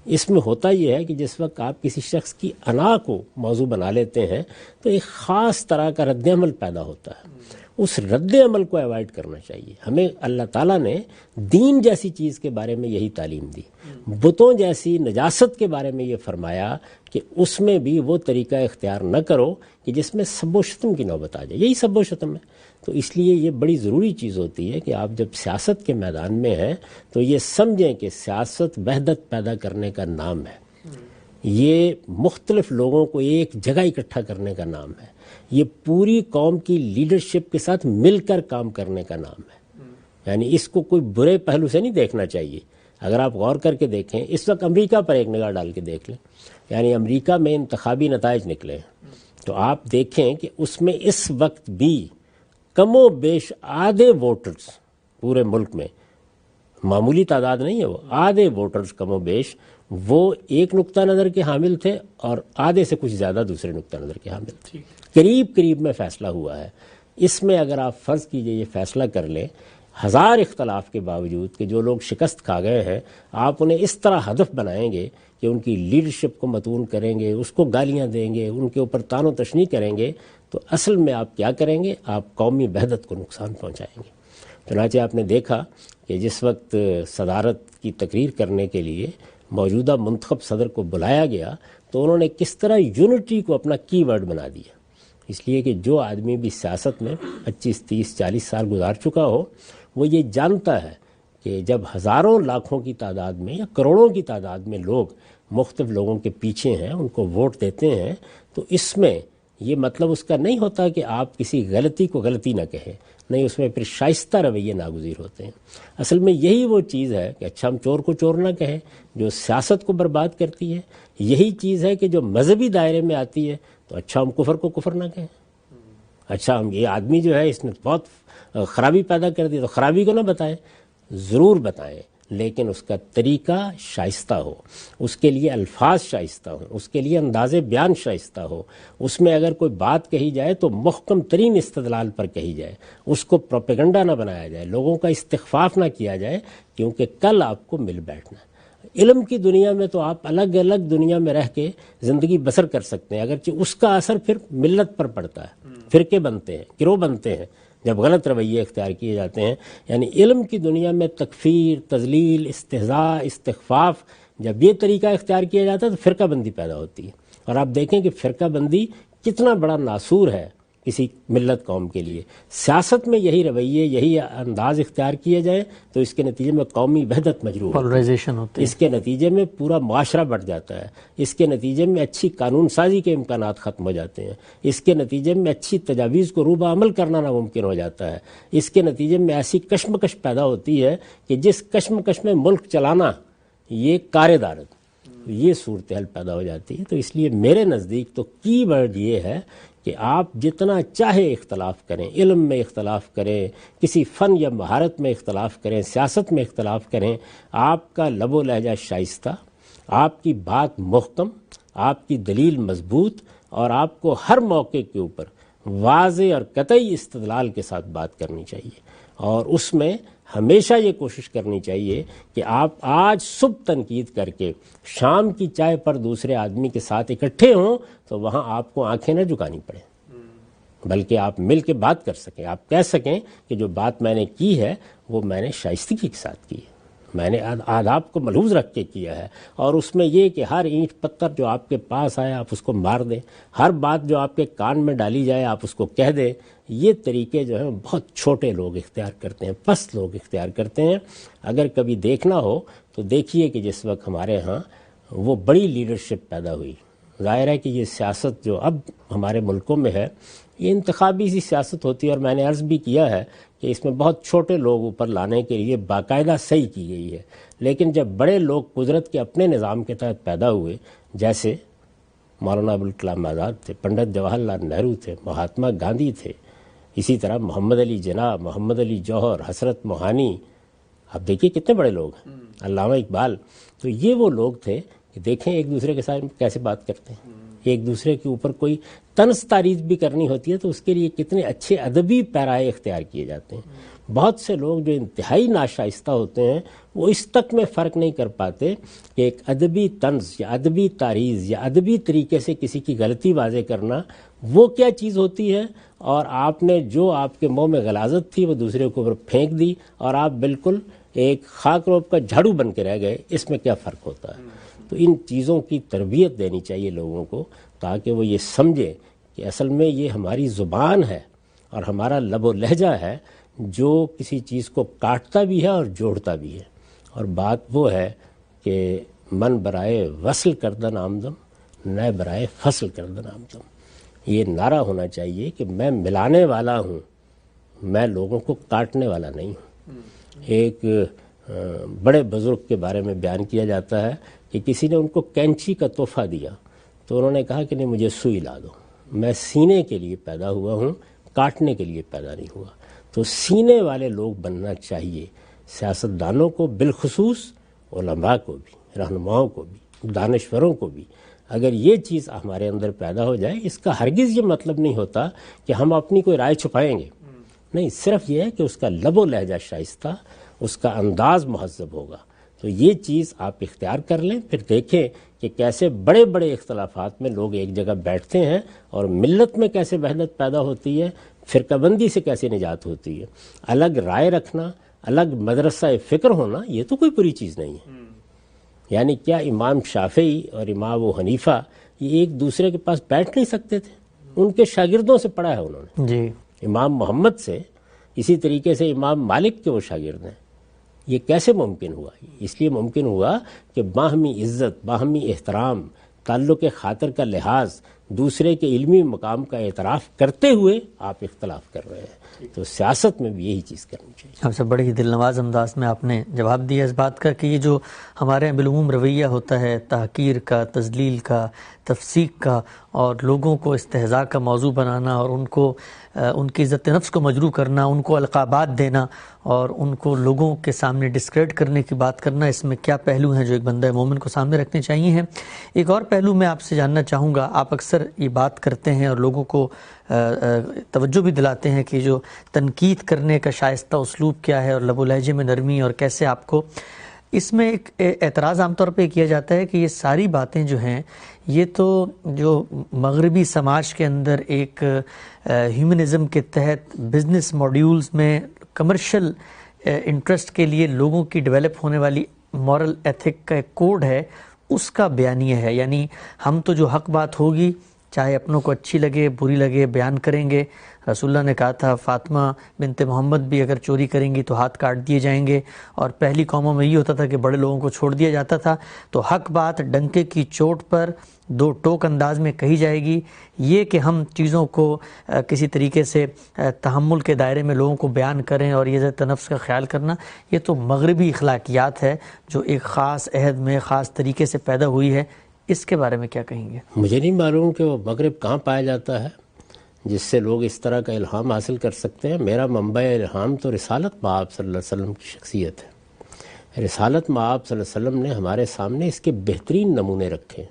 اس میں ہوتا یہ ہے کہ جس وقت آپ کسی شخص کی انا کو موضوع بنا لیتے ہیں تو ایک خاص طرح کا رد عمل پیدا ہوتا ہے۔ اس رد عمل کو ایوائڈ کرنا چاہیے۔ ہمیں اللہ تعالیٰ نے دین جیسی چیز کے بارے میں یہی تعلیم دی، بتوں جیسی نجاست کے بارے میں یہ فرمایا کہ اس میں بھی وہ طریقہ اختیار نہ کرو کہ جس میں سب و شتم کی نوبت آ جائے۔ یہی سب و شتم ہے۔ تو اس لیے یہ بڑی ضروری چیز ہوتی ہے کہ آپ جب سیاست کے میدان میں ہیں تو یہ سمجھیں کہ سیاست وحدت پیدا کرنے کا نام ہے، یہ مختلف لوگوں کو ایک جگہ اکٹھا کرنے کا نام ہے، یہ پوری قوم کی لیڈرشپ کے ساتھ مل کر کام کرنے کا نام ہے۔ یعنی اس کو کوئی برے پہلو سے نہیں دیکھنا چاہیے۔ اگر آپ غور کر کے دیکھیں، اس وقت امریکہ پر ایک نگاہ ڈال کے دیکھ لیں، یعنی امریکہ میں انتخابی نتائج نکلے تو آپ دیکھیں کہ اس میں اس وقت بھی کم و بیش آدھے ووٹرز پورے ملک میں، معمولی تعداد نہیں ہے، وہ آدھے ووٹرز کم و بیش وہ ایک نقطہ نظر کے حامل تھے اور آدھے سے کچھ زیادہ دوسرے نقطہ نظر کے حامل تھے۔ قریب میں فیصلہ ہوا ہے۔ اس میں اگر آپ فرض کیجئے یہ فیصلہ کر لیں، ہزار اختلاف کے باوجود کہ جو لوگ شکست کھا گئے ہیں، آپ انہیں اس طرح ہدف بنائیں گے کہ ان کی لیڈرشپ کو متون کریں گے، اس کو گالیاں دیں گے، ان کے اوپر طعن و تشنیع کریں گے، تو اصل میں آپ کیا کریں گے؟ آپ قومی وحدت کو نقصان پہنچائیں گے۔ چنانچہ آپ نے دیکھا کہ جس وقت صدارت کی تقریر کرنے کے لیے موجودہ منتخب صدر کو بلایا گیا تو انہوں نے کس طرح یونٹی کو اپنا کی ورڈ بنا دیا۔ اس لیے کہ جو آدمی بھی سیاست میں 25, 30, 40 سال گزار چکا ہو، وہ یہ جانتا ہے کہ جب ہزاروں لاکھوں کی تعداد میں یا کروڑوں کی تعداد میں لوگ مختلف لوگوں کے پیچھے ہیں، ان کو ووٹ دیتے ہیں، تو اس میں یہ مطلب اس کا نہیں ہوتا کہ آپ کسی غلطی کو غلطی نہ کہیں، نہیں، اس میں پھر شائستہ رویے ناگزیر ہوتے ہیں۔ اصل میں یہی وہ چیز ہے کہ اچھا ہم چور کو چور نہ کہیں جو سیاست کو برباد کرتی ہے، یہی چیز ہے کہ جو مذہبی دائرے میں آتی ہے تو اچھا ہم کفر کو کفر نہ کہیں، اچھا ہم یہ آدمی جو ہے اس نے بہت خرابی پیدا کر دی تو خرابی کو نہ بتائیں، ضرور بتائیں، لیکن اس کا طریقہ شائستہ ہو، اس کے لیے الفاظ شائستہ ہوں، اس کے لیے انداز بیان شائستہ ہو، اس میں اگر کوئی بات کہی جائے تو محکم ترین استدلال پر کہی جائے، اس کو پروپیگنڈا نہ بنایا جائے، لوگوں کا استخفاف نہ کیا جائے، کیونکہ کل آپ کو مل بیٹھنا ہے۔ علم کی دنیا میں تو آپ الگ الگ دنیا میں رہ کے زندگی بسر کر سکتے ہیں، اگرچہ اس کا اثر پھر ملت پر پڑتا ہے، فرقے بنتے ہیں، گروہ بنتے ہیں، جب غلط رویے اختیار کیے جاتے ہیں، یعنی علم کی دنیا میں تکفیر، تضلیل، استہزاء، استخفاف، جب یہ طریقہ اختیار کیا جاتا ہے تو فرقہ بندی پیدا ہوتی ہے۔ اور آپ دیکھیں کہ فرقہ بندی کتنا بڑا ناسور ہے کسی ملت قوم کے لیے۔ سیاست میں یہی رویے، یہی انداز اختیار کیے جائیں تو اس کے نتیجے میں قومی وحدت مجروح ہوتی ہے، پولرائزیشن ہوتی ہے، اس کے نتیجے میں پورا معاشرہ بڑھ جاتا ہے، اس کے نتیجے میں اچھی قانون سازی کے امکانات ختم ہو جاتے ہیں، اس کے نتیجے میں اچھی تجاویز کو روبہ عمل کرنا ناممکن ہو جاتا ہے، اس کے نتیجے میں ایسی کشمکش پیدا ہوتی ہے کہ جس کشمکش میں ملک چلانا یہ کار دارد، یہ صورتحال پیدا ہو جاتی ہے۔ تو اس لیے میرے نزدیک تو کی ورڈ یہ ہے کہ آپ جتنا چاہے اختلاف کریں، علم میں اختلاف کریں، کسی فن یا مہارت میں اختلاف کریں، سیاست میں اختلاف کریں، آپ کا لب و لہجہ شائستہ، آپ کی بات محکم، آپ کی دلیل مضبوط، اور آپ کو ہر موقع کے اوپر واضح اور قطعی استدلال کے ساتھ بات کرنی چاہیے، اور اس میں ہمیشہ یہ کوشش کرنی چاہیے کہ آپ آج صبح تنقید کر کے شام کی چائے پر دوسرے آدمی کے ساتھ اکٹھے ہوں تو وہاں آپ کو آنکھیں نہ جھکانی پڑیں، بلکہ آپ مل کے بات کر سکیں، آپ کہہ سکیں کہ جو بات میں نے کی ہے وہ میں نے شائستگی کے ساتھ کی ہے، میں نے آداب کو ملحوظ رکھ کے کیا ہے، اور اس میں یہ کہ ہر اینٹ پتھر جو آپ کے پاس آئے آپ اس کو مار دیں، ہر بات جو آپ کے کان میں ڈالی جائے آپ اس کو کہہ دیں۔ یہ طریقے جو ہیں بہت چھوٹے لوگ اختیار کرتے ہیں، پست لوگ اختیار کرتے ہیں۔ اگر کبھی دیکھنا ہو تو دیکھیے کہ جس وقت ہمارے ہاں وہ بڑی لیڈرشپ پیدا ہوئی، ظاہر ہے کہ یہ سیاست جو اب ہمارے ملکوں میں ہے یہ انتخابی سی سیاست ہوتی ہے، اور میں نے عرض بھی کیا ہے کہ اس میں بہت چھوٹے لوگ اوپر لانے کے لیے باقاعدہ صحیح کی گئی ہے، لیکن جب بڑے لوگ قدرت کے اپنے نظام کے تحت پیدا ہوئے، جیسے مولانا ابوالکلام آزاد تھے، پنڈت جواہر لال نہرو تھے، مہاتما گاندھی تھے، اسی طرح محمد علی جناح، محمد علی جوہر، حسرت موہانی، اب دیکھیے کتنے بڑے لوگ ہیں، علامہ اقبال، تو یہ وہ لوگ تھے کہ دیکھیں ایک دوسرے کے ساتھ کیسے بات کرتے ہیں، ایک دوسرے کے اوپر کوئی طنز تعریف بھی کرنی ہوتی ہے تو اس کے لیے کتنے اچھے ادبی پیرائے اختیار کیے جاتے ہیں۔ بہت سے لوگ جو انتہائی ناشائستہ ہوتے ہیں وہ اس تک میں فرق نہیں کر پاتے کہ ایک ادبی طنز یا ادبی تعریض یا ادبی طریقے سے کسی کی غلطی واضح کرنا وہ کیا چیز ہوتی ہے، اور آپ نے جو آپ کے منہ میں غلاظت تھی وہ دوسرے کے اوپر پھینک دی اور آپ بالکل ایک خاک روب کا جھاڑو بن کے رہ گئے، اس میں کیا فرق ہوتا ہے؟ تو ان چیزوں کی تربیت دینی چاہیے لوگوں کو تاکہ وہ یہ سمجھیں کہ اصل میں یہ ہماری زبان ہے اور ہمارا لب و لہجہ ہے جو کسی چیز کو کاٹتا بھی ہے اور جوڑتا بھی ہے۔ اور بات وہ ہے کہ من برائے وصل کردن آمدم، نہ برائے فصل کردن آمدم، یہ نعرہ ہونا چاہیے کہ میں ملانے والا ہوں، میں لوگوں کو کاٹنے والا نہیں ہوں۔ ایک بڑے بزرگ کے بارے میں بیان کیا جاتا ہے کہ کسی نے ان کو کینچی کا تحفہ دیا تو انہوں نے کہا کہ نہیں مجھے سوئی لا دو، میں سینے کے لیے پیدا ہوا ہوں، کاٹنے کے لیے پیدا نہیں ہوا۔ تو سینے والے لوگ بننا چاہیے، سیاستدانوں کو بالخصوص، علماء کو بھی، رہنماؤں کو بھی، دانشوروں کو بھی۔ اگر یہ چیز ہمارے اندر پیدا ہو جائے، اس کا ہرگز یہ مطلب نہیں ہوتا کہ ہم اپنی کوئی رائے چھپائیں گے، نہیں، صرف یہ ہے کہ اس کا لب و لہجہ شائستہ، اس کا انداز مہذب ہوگا۔ تو یہ چیز آپ اختیار کر لیں، پھر دیکھیں کہ کیسے بڑے بڑے اختلافات میں لوگ ایک جگہ بیٹھتے ہیں اور ملت میں کیسے وحدت پیدا ہوتی ہے، فرقہ بندی سے کیسے نجات ہوتی ہے۔ الگ رائے رکھنا، الگ مدرسہ فکر ہونا، یہ تو کوئی بری چیز نہیں ہے۔ یعنی کیا امام شافعی اور امام ابو حنیفہ یہ ایک دوسرے کے پاس بیٹھ نہیں سکتے تھے؟ ان کے شاگردوں سے پڑھا ہے انہوں نے، جی، امام محمد سے، اسی طریقے سے امام مالک کے وہ شاگرد ہیں۔ یہ کیسے ممکن ہوا؟ اس لیے ممکن ہوا کہ باہمی عزت، باہمی احترام، تعلق خاطر کا لحاظ، دوسرے کے علمی مقام کا اعتراف کرتے ہوئے آپ اختلاف کر رہے ہیں۔ تو سیاست میں بھی یہی چیز کرنی چاہیے۔ آپ سے بڑی ہی دل نواز انداز میں آپ نے جواب دیا اس بات کا کہ یہ جو ہمارے بالعموم رویہ ہوتا ہے تحقیر کا، تذلیل کا، تفسیق کا، اور لوگوں کو استہزاء کا موضوع بنانا اور ان کی عزت نفس کو مجروح کرنا، ان کو القابات دینا اور ان کو لوگوں کے سامنے ڈسکریڈ کرنے کی بات کرنا، اس میں کیا پہلو ہیں جو ایک بندہ مومن کو سامنے رکھنے چاہیے ہیں۔ ایک اور پہلو میں آپ سے جاننا چاہوں گا، آپ اکثر یہ بات کرتے ہیں اور لوگوں کو توجہ بھی دلاتے ہیں کہ جو تنقید کرنے کا شائستہ اسلوب کیا ہے اور لب و لہجے میں نرمی اور کیسے آپ کو اس میں ایک اعتراض عام طور پہ کیا جاتا ہے کہ یہ ساری باتیں جو ہیں یہ تو جو مغربی سماج کے اندر ایک ہیومنزم کے تحت بزنس ماڈیولز میں کمرشل انٹرسٹ کے لیے لوگوں کی ڈیولپ ہونے والی مورل ایتھک کا ایک کوڈ ہے، اس کا بیانیہ ہے. یعنی ہم تو جو حق بات ہوگی چاہے اپنوں کو اچھی لگے بری لگے بیان کریں گے. رسول اللہ نے کہا تھا فاطمہ بنت محمد بھی اگر چوری کریں گی تو ہاتھ کاٹ دیے جائیں گے، اور پہلی قوموں میں یہ ہوتا تھا کہ بڑے لوگوں کو چھوڑ دیا جاتا تھا. تو حق بات ڈنکے کی چوٹ پر دو ٹوک انداز میں کہی جائے گی. یہ کہ ہم چیزوں کو کسی طریقے سے تحمل کے دائرے میں لوگوں کو بیان کریں اور یہ عزت نفس کا خیال کرنا، یہ تو مغربی اخلاقیات ہے جو ایک خاص عہد میں خاص طریقے سے پیدا ہوئی ہے. اس کے بارے میں کیا کہیں گے؟ مجھے نہیں معلوم کہ وہ مغرب کہاں پایا جاتا ہے جس سے لوگ اس طرح کا الہام حاصل کر سکتے ہیں. میرا منبع الہام تو رسالت مآب صلی اللہ علیہ وسلم کی شخصیت ہے. رسالت مآب صلی اللہ علیہ وسلم نے ہمارے سامنے اس کے بہترین نمونے رکھے.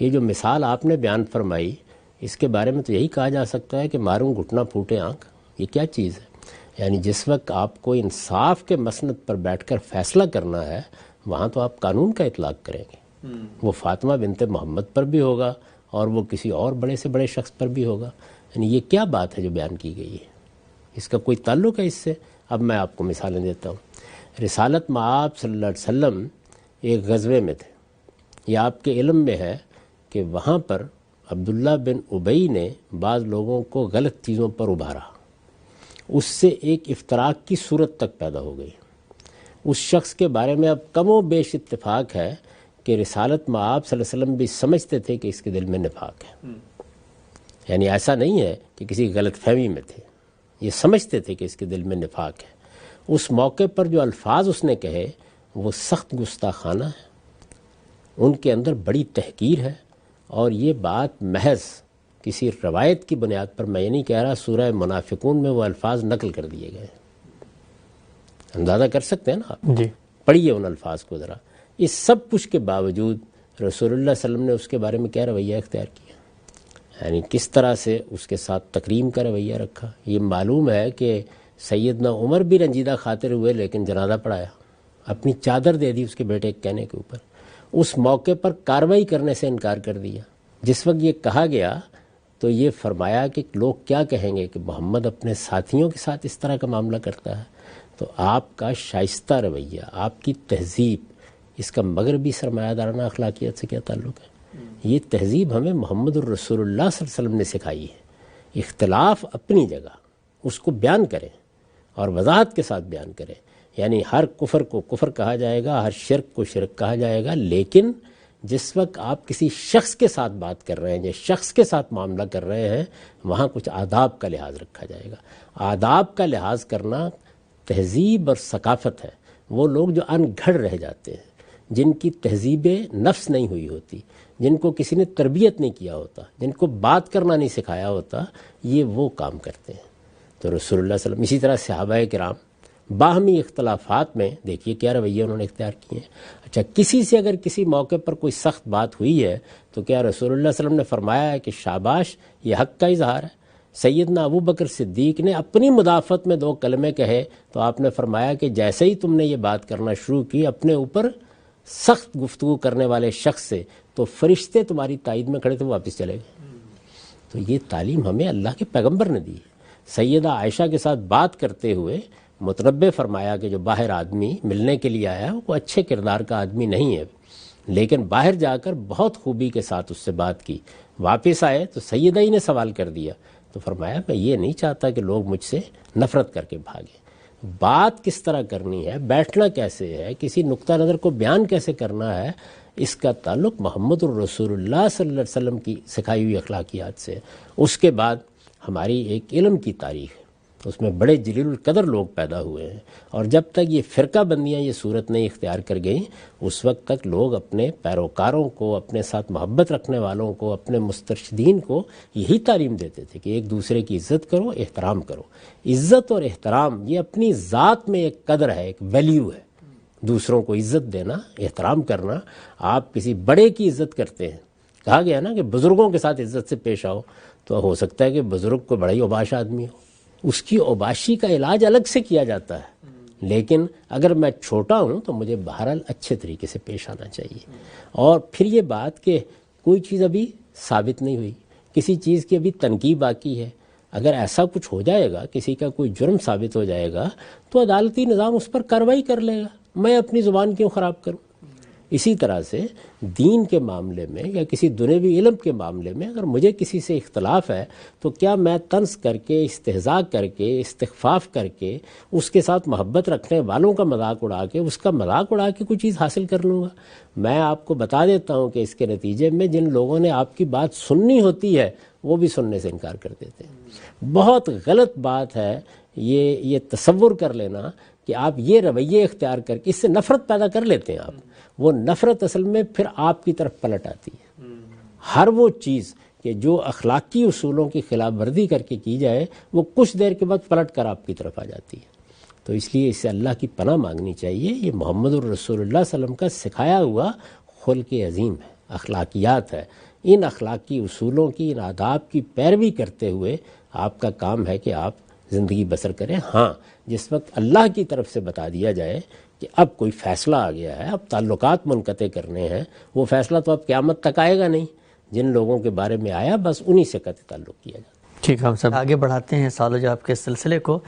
یہ جو مثال آپ نے بیان فرمائی اس کے بارے میں تو یہی کہا جا سکتا ہے کہ ماروں گھٹنا پھوٹے آنکھ. یہ کیا چیز ہے؟ یعنی جس وقت آپ کو انصاف کے مسند پر بیٹھ کر فیصلہ کرنا ہے وہاں تو آپ قانون کا اطلاق کریں گے. وہ فاطمہ بنت محمد پر بھی ہوگا اور وہ کسی اور بڑے سے بڑے شخص پر بھی ہوگا. یعنی یہ کیا بات ہے جو بیان کی گئی ہے؟ اس کا کوئی تعلق ہے اس سے؟ اب میں آپ کو مثالیں دیتا ہوں. رسالت مآب صلی اللہ علیہ وسلم ایک غزوے میں تھے. یہ آپ کے علم میں ہے کہ وہاں پر عبداللہ بن ابی نے بعض لوگوں کو غلط چیزوں پر ابھارا. اس سے ایک افتراق کی صورت تک پیدا ہو گئی. اس شخص کے بارے میں اب کم و بیش اتفاق ہے کہ رسالت مآب صلی اللہ علیہ وسلم بھی سمجھتے تھے کہ اس کے دل میں نفاق ہے. یعنی ایسا نہیں ہے کہ کسی غلط فہمی میں تھے، یہ سمجھتے تھے کہ اس کے دل میں نفاق ہے. اس موقع پر جو الفاظ اس نے کہے وہ سخت گستاخانہ ہے، ان کے اندر بڑی تحقیر ہے. اور یہ بات محض کسی روایت کی بنیاد پر، میں یہ نہیں کہہ رہا، سورہ منافقون میں وہ الفاظ نقل کر دیے گئے. اندازہ کر سکتے ہیں نا آپ؟ جی پڑھیے ان الفاظ کو ذرا. اس سب کچھ کے باوجود رسول اللہ صلی اللہ علیہ وسلم نے اس کے بارے میں کیا رویہ اختیار کیا، یعنی کس طرح سے اس کے ساتھ تکریم کا رویہ رکھا. یہ معلوم ہے کہ سیدنا عمر بھی رنجیدہ خاطر ہوئے لیکن جنازہ پڑھایا، اپنی چادر دے دی اس کے بیٹے کے کہنے کے اوپر. اس موقع پر کارروائی کرنے سے انکار کر دیا. جس وقت یہ کہا گیا تو یہ فرمایا کہ لوگ کیا کہیں گے کہ محمد اپنے ساتھیوں کے ساتھ اس طرح کا معاملہ کرتا ہے. تو آپ کا شائستہ رویہ، آپ کی تہذیب، اس کا مغربی سرمایہ دارانہ اخلاقیات سے کیا تعلق ہے؟ یہ تہذیب ہمیں محمد الرسول اللہ صلی اللہ علیہ وسلم نے سکھائی ہے. اختلاف اپنی جگہ، اس کو بیان کریں اور وضاحت کے ساتھ بیان کریں. یعنی ہر کفر کو کفر کہا جائے گا، ہر شرک کو شرک کہا جائے گا، لیکن جس وقت آپ کسی شخص کے ساتھ بات کر رہے ہیں، جس شخص کے ساتھ معاملہ کر رہے ہیں، وہاں کچھ آداب کا لحاظ رکھا جائے گا. آداب کا لحاظ کرنا تہذیب اور ثقافت ہے. وہ لوگ جو ان گھڑ رہ جاتے ہیں، جن کی تہذیب نفس نہیں ہوئی ہوتی، جن کو کسی نے تربیت نہیں کیا ہوتا، جن کو بات کرنا نہیں سکھایا ہوتا، یہ وہ کام کرتے ہیں. تو رسول اللہ صلی اللہ علیہ وسلم، اسی طرح صحابہ کرام باہمی اختلافات میں دیکھیے کیا رویہ انہوں نے اختیار کیے ہیں. اچھا، کسی سے اگر کسی موقع پر کوئی سخت بات ہوئی ہے تو کیا رسول اللہ صلی اللہ علیہ وسلم نے فرمایا ہے کہ شاباش، یہ حق کا اظہار ہے؟ سیدنا ابو بکر صدیق نے اپنی مدافعت میں 2 کلمے کہے تو آپ نے فرمایا کہ جیسے ہی تم نے یہ بات کرنا شروع کی اپنے اوپر سخت گفتگو کرنے والے شخص سے، تو فرشتے تمہاری تائید میں کھڑے تھے، واپس چلے گئے. تو یہ تعلیم ہمیں اللہ کے پیغمبر نے دی. سیدہ عائشہ کے ساتھ بات کرتے ہوئے متنبع فرمایا کہ جو باہر آدمی ملنے کے لیے آیا وہ اچھے کردار کا آدمی نہیں ہے، لیکن باہر جا کر بہت خوبی کے ساتھ اس سے بات کی. واپس آئے تو سیدہ ہی نے سوال کر دیا، تو فرمایا میں یہ نہیں چاہتا کہ لوگ مجھ سے نفرت کر کے بھاگیں. بات کس طرح کرنی ہے، بیٹھنا کیسے ہے، کسی نقطہ نظر کو بیان کیسے کرنا ہے، اس کا تعلق محمد الرسول اللہ صلی اللہ علیہ وسلم کی سکھائی ہوئی اخلاقیات سے. اس کے بعد ہماری ایک علم کی تاریخ ہے، اس میں بڑے جلیل القدر لوگ پیدا ہوئے ہیں، اور جب تک یہ فرقہ بندیاں یہ صورت نہیں اختیار کر گئیں اس وقت تک لوگ اپنے پیروکاروں کو، اپنے ساتھ محبت رکھنے والوں کو، اپنے مسترشدین کو یہی تعلیم دیتے تھے کہ ایک دوسرے کی عزت کرو، احترام کرو. عزت اور احترام یہ اپنی ذات میں ایک قدر ہے، ایک ویلیو ہے. دوسروں کو عزت دینا، احترام کرنا. آپ کسی بڑے کی عزت کرتے ہیں، کہا گیا نا کہ بزرگوں کے ساتھ عزت سے پیش آؤ، تو ہو سکتا ہے کہ بزرگ کو بڑا ہی اوباش آدمی ہو، اس کی اوباشی کا علاج الگ سے کیا جاتا ہے. لیکن اگر میں چھوٹا ہوں تو مجھے بہرحال اچھے طریقے سے پیش آنا چاہیے. اور پھر یہ بات کہ کوئی چیز ابھی ثابت نہیں ہوئی، کسی چیز کی ابھی تنقید باقی ہے، اگر ایسا کچھ ہو جائے گا، کسی کا کوئی جرم ثابت ہو جائے گا تو عدالتی نظام اس پر کارروائی کر لے گا، میں اپنی زبان کیوں خراب کروں؟ اسی طرح سے دین کے معاملے میں یا کسی دنیوی علم کے معاملے میں اگر مجھے کسی سے اختلاف ہے تو کیا میں طنز کر کے، استہزاء کر کے، استخفاف کر کے، اس کے ساتھ محبت رکھنے والوں کا مذاق اڑا کے، اس کا مذاق اڑا کے کوئی چیز حاصل کر لوں گا؟ میں آپ کو بتا دیتا ہوں کہ اس کے نتیجے میں جن لوگوں نے آپ کی بات سننی ہوتی ہے وہ بھی سننے سے انکار کر دیتے ہیں. بہت غلط بات ہے یہ تصور کر لینا کہ آپ یہ رویے اختیار کر کے اس سے نفرت پیدا کر لیتے ہیں. آپ وہ نفرت اصل میں پھر آپ کی طرف پلٹ آتی ہے. ہر وہ چیز کہ جو اخلاقی اصولوں کی خلاف ورزی کر کے کی جائے وہ کچھ دیر کے بعد پلٹ کر آپ کی طرف آ جاتی ہے. تو اس لیے اس سے اللہ کی پناہ مانگنی چاہیے. یہ محمد الرسول اللہ صلی اللہ علیہ وسلم کا سکھایا ہوا خلق عظیم ہے، اخلاقیات ہے. ان اخلاقی اصولوں کی، ان آداب کی پیروی کرتے ہوئے آپ کا کام ہے کہ آپ زندگی بسر کریں. ہاں، جس وقت اللہ کی طرف سے بتا دیا جائے کہ اب کوئی فیصلہ آ گیا ہے، اب تعلقات منقطع کرنے ہیں، وہ فیصلہ تو اب قیامت تک آئے گا نہیں. جن لوگوں کے بارے میں آیا بس انہی سے قطع تعلق کیا جائے. ٹھیک ہے، ہم سب آگے بڑھاتے ہیں سوال و جواب کے سلسلے کو.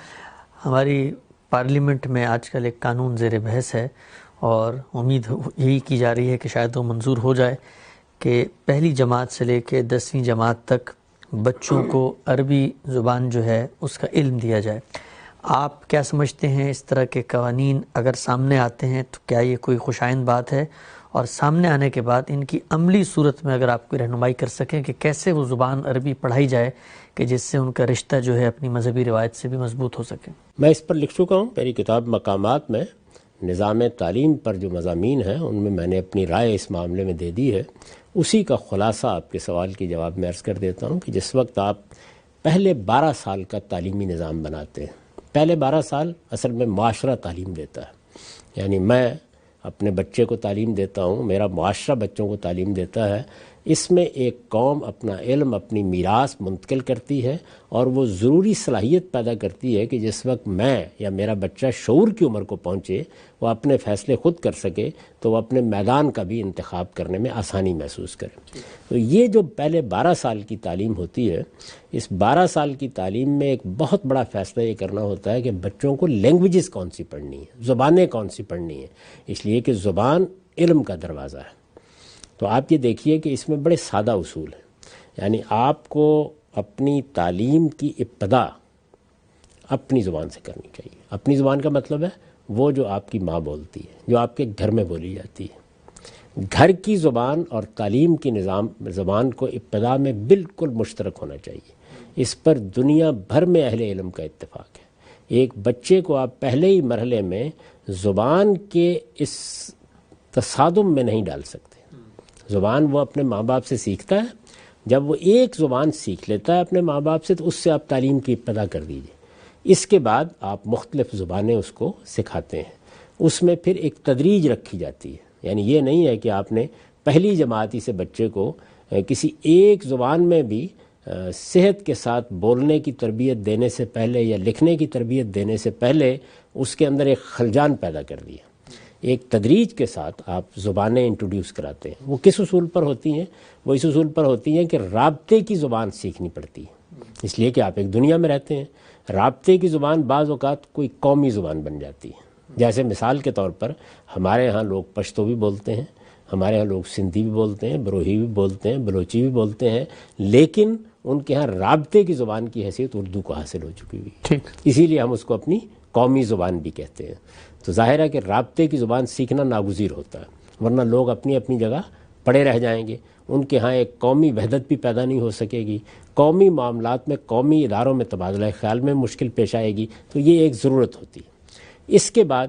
ہماری پارلیمنٹ میں آج کل ایک قانون زیر بحث ہے اور امید یہی کی جا رہی ہے کہ شاید وہ منظور ہو جائے کہ پہلی جماعت سے لے کے 10ویں جماعت تک بچوں کو عربی زبان جو ہے اس کا علم دیا جائے. آپ کیا سمجھتے ہیں اس طرح کے قوانین اگر سامنے آتے ہیں تو کیا یہ کوئی خوشائند بات ہے؟ اور سامنے آنے کے بعد ان کی عملی صورت میں اگر آپ کوئی رہنمائی کر سکیں کہ کیسے وہ زبان عربی پڑھائی جائے کہ جس سے ان کا رشتہ جو ہے اپنی مذہبی روایت سے بھی مضبوط ہو سکے. میں اس پر لکھ چکا ہوں. میری کتاب مقامات میں نظام تعلیم پر جو مضامین ہیں ان میں نے اپنی رائے اس معاملے میں دے دی ہے. اسی کا خلاصہ آپ کے سوال کے جواب میں عرض کر دیتا ہوں کہ جس وقت آپ پہلے 12 سال کا تعلیمی نظام بناتے ہیں، پہلے 12 سال اصل میں معاشرہ تعلیم دیتا ہے. یعنی میں اپنے بچے کو تعلیم دیتا ہوں، میرا معاشرہ بچوں کو تعلیم دیتا ہے. اس میں ایک قوم اپنا علم، اپنی میراث منتقل کرتی ہے اور وہ ضروری صلاحیت پیدا کرتی ہے کہ جس وقت میں یا میرا بچہ شعور کی عمر کو پہنچے، وہ اپنے فیصلے خود کر سکے، تو وہ اپنے میدان کا بھی انتخاب کرنے میں آسانی محسوس کرے. تو یہ جو پہلے 12 سال کی تعلیم ہوتی ہے، اس 12 سال کی تعلیم میں ایک بہت بڑا فیصلہ یہ کرنا ہوتا ہے کہ بچوں کو لینگویجز کون سی پڑھنی ہے، زبانیں کون سی پڑھنی ہیں. اس لیے کہ زبان علم کا دروازہ ہے. تو آپ یہ دیکھیے کہ اس میں بڑے سادہ اصول ہیں. یعنی آپ کو اپنی تعلیم کی ابتدا اپنی زبان سے کرنی چاہیے. اپنی زبان کا مطلب ہے وہ جو آپ کی ماں بولتی ہے، جو آپ کے گھر میں بولی جاتی ہے. گھر کی زبان اور تعلیم کی زبان کو ابتدا میں بالکل مشترک ہونا چاہیے. اس پر دنیا بھر میں اہل علم کا اتفاق ہے. ایک بچے کو آپ پہلے ہی مرحلے میں زبان کے اس تصادم میں نہیں ڈال سکتے. زبان وہ اپنے ماں باپ سے سیکھتا ہے. جب وہ ایک زبان سیکھ لیتا ہے اپنے ماں باپ سے تو اس سے آپ تعلیم کی ابتدا کر دیجئے. اس کے بعد آپ مختلف زبانیں اس کو سکھاتے ہیں. اس میں پھر ایک تدریج رکھی جاتی ہے. یعنی یہ نہیں ہے کہ آپ نے پہلی جماعتی سے بچے کو کسی ایک زبان میں بھی صحت کے ساتھ بولنے کی تربیت دینے سے پہلے یا لکھنے کی تربیت دینے سے پہلے اس کے اندر ایک خلجان پیدا کر دیا. ایک تدریج کے ساتھ آپ زبانیں انٹروڈیوس کراتے ہیں. وہ کس اصول پر ہوتی ہیں؟ وہ اس اصول پر ہوتی ہیں کہ رابطے کی زبان سیکھنی پڑتی ہے. اس لیے کہ آپ ایک دنیا میں رہتے ہیں. رابطے کی زبان بعض اوقات کوئی قومی زبان بن جاتی ہے. جیسے مثال کے طور پر ہمارے ہاں لوگ پشتو بھی بولتے ہیں، ہمارے ہاں لوگ سندھی بھی بولتے ہیں، بروہی بھی بولتے ہیں، بلوچی بھی بولتے ہیں، لیکن ان کے ہاں رابطے کی زبان کی حیثیت اردو کو حاصل ہو چکی ہوئی. اسی لیے ہم اس کو اپنی قومی زبان بھی کہتے ہیں. تو ظاہر ہے کہ رابطے کی زبان سیکھنا ناگزیر ہوتا ہے، ورنہ لوگ اپنی اپنی جگہ پڑے رہ جائیں گے. ان کے ہاں ایک قومی وحدت بھی پیدا نہیں ہو سکے گی. قومی معاملات میں، قومی اداروں میں تبادلہ خیال میں مشکل پیش آئے گی. تو یہ ایک ضرورت ہوتی ہے. اس کے بعد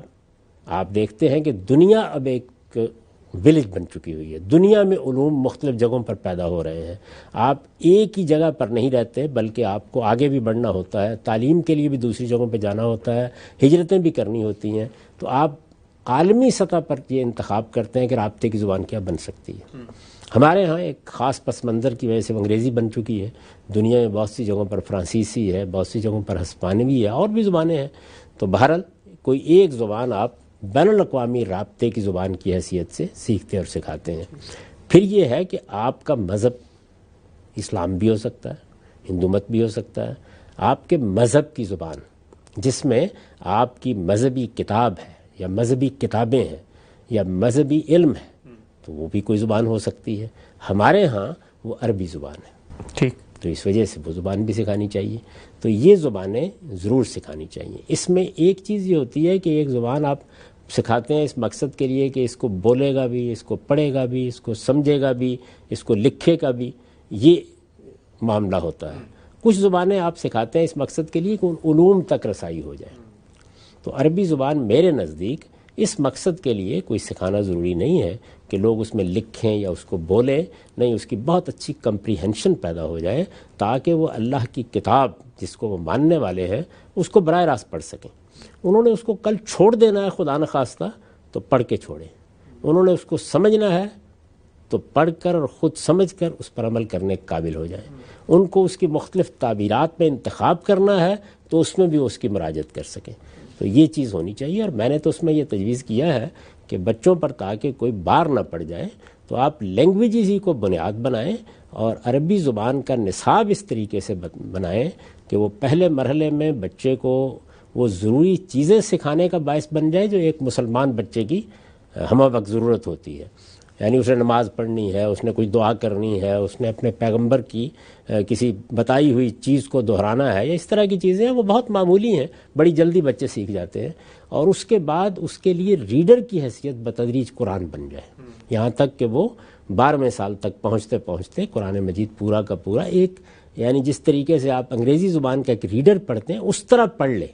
آپ دیکھتے ہیں کہ دنیا اب ایک ولیج بن چکی ہوئی ہے. دنیا میں علوم مختلف جگہوں پر پیدا ہو رہے ہیں. آپ ایک ہی جگہ پر نہیں رہتے بلکہ آپ کو آگے بھی بڑھنا ہوتا ہے. تعلیم کے لیے بھی دوسری جگہوں پہ جانا ہوتا ہے، ہجرتیں بھی کرنی ہوتی ہیں. تو آپ عالمی سطح پر یہ انتخاب کرتے ہیں کہ رابطے کی زبان کیا بن سکتی ہے. ہمارے ہاں ایک خاص پس منظر کی وجہ سے انگریزی بن چکی ہے. دنیا میں بہت سی جگہوں پر فرانسیسی ہے، بہت سی جگہوں پر ہسپانوی ہے، اور بھی زبانیں ہیں. تو بہرحال کوئی ایک زبان آپ بین الاقوامی رابطے کی زبان کی حیثیت سے سیکھتے اور سکھاتے ہیں۔ پھر یہ ہے کہ آپ کا مذہب اسلام بھی ہو سکتا ہے، ہندو مت بھی ہو سکتا ہے، آپ کے مذہب کی زبان جس میں آپ کی مذہبی کتاب ہے یا مذہبی کتابیں ہیں یا مذہبی علم ہے تو وہ بھی کوئی زبان ہو سکتی ہے۔ ہمارے ہاں وہ عربی زبان ہے، ٹھیک، تو اس وجہ سے وہ زبان بھی سکھانی چاہیے۔ تو یہ زبانیں ضرور سکھانی چاہیے۔ اس میں ایک چیز یہ ہوتی ہے کہ ایک زبان آپ سکھاتے ہیں اس مقصد کے لیے کہ اس کو بولے گا بھی، اس کو پڑھے گا بھی، اس کو سمجھے گا بھی، اس کو لکھے گا بھی، یہ معاملہ ہوتا ہے۔ کچھ زبانیں آپ سکھاتے ہیں اس مقصد کے لیے کہ ان علوم تک رسائی ہو جائے۔ تو عربی زبان میرے نزدیک اس مقصد کے لیے کوئی سکھانا ضروری نہیں ہے کہ لوگ اس میں لکھیں یا اس کو بولیں، نہیں، اس کی بہت اچھی کمپریہنشن پیدا ہو جائے تاکہ وہ اللہ کی کتاب جس کو وہ ماننے والے ہیں اس کو براہ راست پڑھ سکیں۔ انہوں نے اس کو کل چھوڑ دینا ہے خدا نخواستہ تو پڑھ کے چھوڑیں، انہوں نے اس کو سمجھنا ہے تو پڑھ کر اور خود سمجھ کر اس پر عمل کرنے کے قابل ہو جائیں۔ ان کو اس کی مختلف تعبیرات میں انتخاب کرنا ہے تو اس میں بھی اس کی مراجعت کر سکیں۔ تو یہ چیز ہونی چاہیے، اور میں نے تو اس میں یہ تجویز کیا ہے کہ بچوں پر تاکہ کوئی بار نہ پڑ جائے تو آپ لینگویجز ہی کو بنیاد بنائیں اور عربی زبان کا نصاب اس طریقے سے بنائیں کہ وہ پہلے مرحلے میں بچے کو وہ ضروری چیزیں سکھانے کا باعث بن جائے جو ایک مسلمان بچے کی ہمہ وقت ضرورت ہوتی ہے۔ یعنی اسے نماز پڑھنی ہے، اس نے کوئی دعا کرنی ہے، اس نے اپنے پیغمبر کی کسی بتائی ہوئی چیز کو دہرانا ہے، یا اس طرح کی چیزیں ہیں وہ بہت معمولی ہیں، بڑی جلدی بچے سیکھ جاتے ہیں۔ اور اس کے بعد اس کے لیے ریڈر کی حیثیت بتدریج قرآن بن جائے، یہاں تک کہ وہ 12ویں سال تک پہنچتے پہنچتے قرآن مجید پورا کا پورا ایک، یعنی جس طریقے سے آپ انگریزی زبان کا ایک ریڈر پڑھتے ہیں اس طرح پڑھ لے۔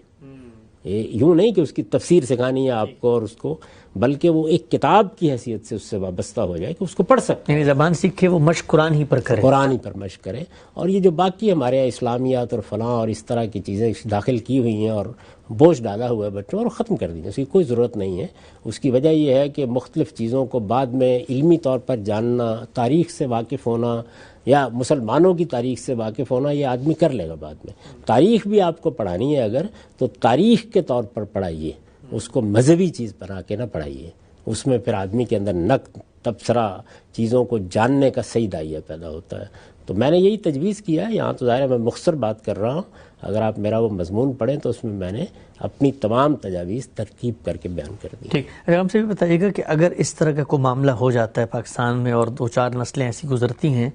یوں نہیں کہ اس کی تفسیر سکھانی ہے آپ کو اور اس کو، بلکہ وہ ایک کتاب کی حیثیت سے اس سے وابستہ ہو جائے کہ اس کو پڑھ سکتے ہیں۔ یعنی زبان سیکھے وہ مشق قرآن ہی پر کرے، قرآن ہی پر مشق کرے۔ اور یہ جو باقی ہمارے یہاں اسلامیات اور فلاں اور اس طرح کی چیزیں داخل کی ہوئی ہیں اور بوجھ ڈالا ہوا ہے بچوں، اور ختم کر دیجیے، اس کی کوئی ضرورت نہیں ہے۔ اس کی وجہ یہ ہے کہ مختلف چیزوں کو بعد میں علمی طور پر جاننا، تاریخ سے واقف ہونا یا مسلمانوں کی تاریخ سے واقف ہونا یہ آدمی کر لے گا بعد میں۔ تاریخ بھی آپ کو پڑھانی ہے اگر تو تاریخ کے طور پر پڑھائیے، اس کو مذہبی چیز بنا کے نہ پڑھائیے۔ اس میں پھر آدمی کے اندر نقد تبصرہ چیزوں کو جاننے کا صحیح دائیہ پیدا ہوتا ہے۔ تو میں نے یہی تجویز کیا ہے، یہاں تو ظاہر ہے میں مختصر بات کر رہا ہوں، اگر آپ میرا وہ مضمون پڑھیں تو اس میں نے اپنی تمام تجاویز ترتیب کر کے بیان کر دی۔ ٹھیک، اگر ہم سے بھی بتائیے گا کہ اگر اس طرح کا کوئی معاملہ ہو جاتا ہے پاکستان میں اور 2-4 نسلیں ایسی گزرتی ہیں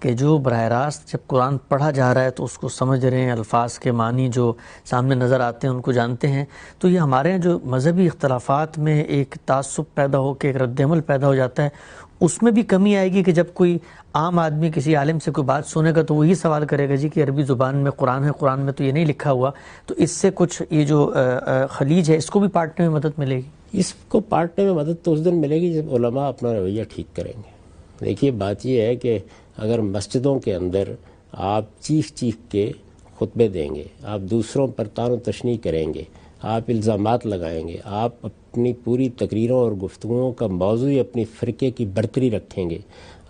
کہ جو براہ راست جب قرآن پڑھا جا رہا ہے تو اس کو سمجھ رہے ہیں، الفاظ کے معنی جو سامنے نظر آتے ہیں ان کو جانتے ہیں، تو یہ ہمارے یہاں جو مذہبی اختلافات میں ایک تعصب پیدا ہو کے ایک رد عمل پیدا ہو جاتا ہے، اس میں بھی کمی آئے گی کہ جب کوئی عام آدمی کسی عالم سے کوئی بات سنے گا تو وہ یہ سوال کرے گا جی کہ عربی زبان میں قرآن ہے، قرآن میں تو یہ نہیں لکھا ہوا، تو اس سے کچھ یہ جو خلیج ہے اس کو بھی پاٹنے میں مدد ملے گی؟ اس کو پاٹنے میں مدد تو اس دن ملے گی جب علماء اپنا رویہ ٹھیک کریں گے۔ دیکھیے بات یہ ہے کہ اگر مسجدوں کے اندر آپ چیخ کے خطبے دیں گے، آپ دوسروں پر طعن و تشنیع کریں گے، آپ الزامات لگائیں گے، آپ اپنی پوری تقریروں اور گفتگوؤں کا موضوع اپنی فرقے کی برتری رکھیں گے،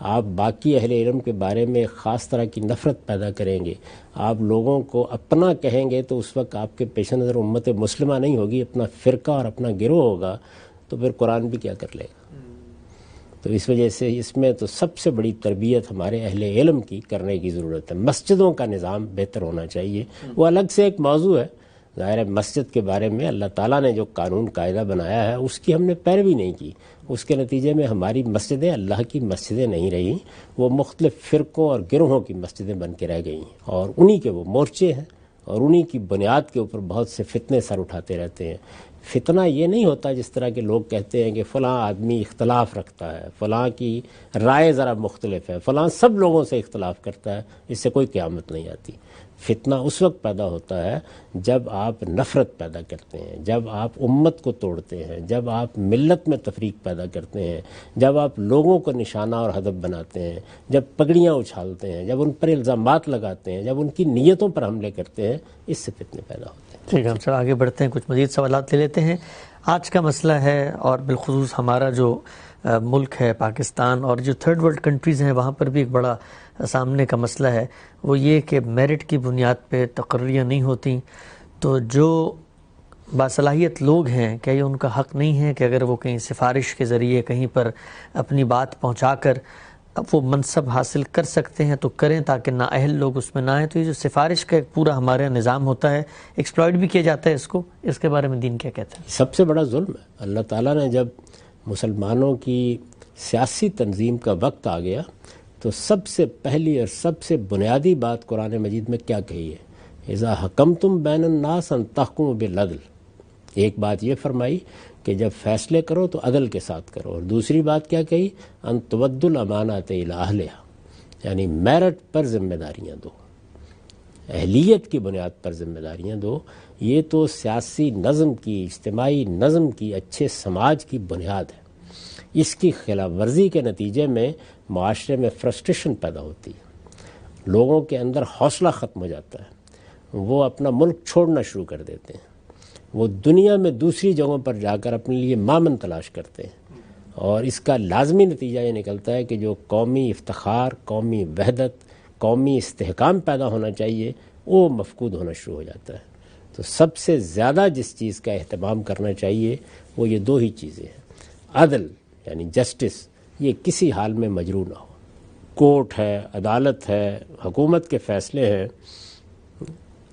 آپ باقی اہل علم کے بارے میں خاص طرح کی نفرت پیدا کریں گے، آپ لوگوں کو اپنا کہیں گے، تو اس وقت آپ کے پیش نظر امت مسلمہ نہیں ہوگی، اپنا فرقہ اور اپنا گروہ ہوگا، تو پھر قرآن بھی کیا کر لے گا۔ تو اس وجہ سے اس میں تو سب سے بڑی تربیت ہمارے اہل علم کی کرنے کی ضرورت ہے۔ مسجدوں کا نظام بہتر ہونا چاہیے، وہ الگ سے ایک موضوع ہے۔ ظاہر ہے مسجد کے بارے میں اللہ تعالیٰ نے جو قانون قاعدہ بنایا ہے اس کی ہم نے پیروی نہیں کی، اس کے نتیجے میں ہماری مسجدیں اللہ کی مسجدیں نہیں رہیں، وہ مختلف فرقوں اور گروہوں کی مسجدیں بن کے رہ گئیں، اور انہی کے وہ مورچے ہیں اور انہی کی بنیاد کے اوپر بہت سے فتنے سر اٹھاتے رہتے ہیں۔ فتنہ یہ نہیں ہوتا جس طرح کے لوگ کہتے ہیں کہ فلاں آدمی اختلاف رکھتا ہے، فلاں کی رائے ذرا مختلف ہے، فلاں سب لوگوں سے اختلاف کرتا ہے، اس سے کوئی قیامت نہیں آتی۔ فتنہ اس وقت پیدا ہوتا ہے جب آپ نفرت پیدا کرتے ہیں، جب آپ امت کو توڑتے ہیں، جب آپ ملت میں تفریق پیدا کرتے ہیں، جب آپ لوگوں کو نشانہ اور ہدف بناتے ہیں، جب پگڑیاں اچھالتے ہیں، جب ان پر الزامات لگاتے ہیں، جب ان کی نیتوں پر حملے کرتے ہیں، اس سے فتنے پیدا ہوتے ہیں۔ ٹھیک ہے، ہم سب آگے بڑھتے ہیں، کچھ مزید سوالات لے لیتے ہیں۔ آج کا مسئلہ ہے، اور بالخصوص ہمارا جو ملک ہے پاکستان اور جو تھرڈ ورلڈ کنٹریز ہیں وہاں پر بھی ایک بڑا سامنے کا مسئلہ ہے، وہ یہ کہ میرٹ کی بنیاد پہ تقرریاں نہیں ہوتی، تو جو باصلاحیت لوگ ہیں، کیا یہ ان کا حق نہیں ہے کہ اگر وہ کہیں سفارش کے ذریعے کہیں پر اپنی بات پہنچا کر وہ منصب حاصل کر سکتے ہیں تو کریں، تاکہ نااہل لوگ اس میں نہ آئیں؟ تو یہ جو سفارش کا ایک پورا ہمارے نظام ہوتا ہے، ایکسپلائٹ بھی کیا جاتا ہے اس کے بارے میں دین کیا کہتا ہے؟ سب سے بڑا ظلم ہے۔ اللہ تعالیٰ نے جب مسلمانوں کی سیاسی تنظیم کا وقت آ گیا تو سب سے پہلی اور سب سے بنیادی بات قرآن مجید میں کیا کہی ہے؟ اذا حکمتم بین الناس ان تحکموا بالعدل۔ ایک بات یہ فرمائی کہ جب فیصلے کرو تو عدل کے ساتھ کرو، اور دوسری بات کیا کہی؟ ان تودوا الامانات الی اہلھا، یعنی میرٹ پر ذمہ داریاں دو، اہلیت کی بنیاد پر ذمہ داریاں دو۔ یہ تو سیاسی نظم کی، اجتماعی نظم کی، اچھے سماج کی بنیاد ہے۔ اس کی خلاف ورزی کے نتیجے میں معاشرے میں فرسٹریشن پیدا ہوتی ہے، لوگوں کے اندر حوصلہ ختم ہو جاتا ہے، وہ اپنا ملک چھوڑنا شروع کر دیتے ہیں، وہ دنیا میں دوسری جگہوں پر جا کر اپنے لیے مامن تلاش کرتے ہیں، اور اس کا لازمی نتیجہ یہ نکلتا ہے کہ جو قومی افتخار، قومی وحدت، قومی استحکام پیدا ہونا چاہیے وہ مفقود ہونا شروع ہو جاتا ہے۔ تو سب سے زیادہ جس چیز کا اہتمام کرنا چاہیے وہ یہ دو ہی چیزیں ہیں، عدل یعنی جسٹس، یہ کسی حال میں مجروح نہ ہو۔ کورٹ ہے، عدالت ہے، حکومت کے فیصلے ہیں،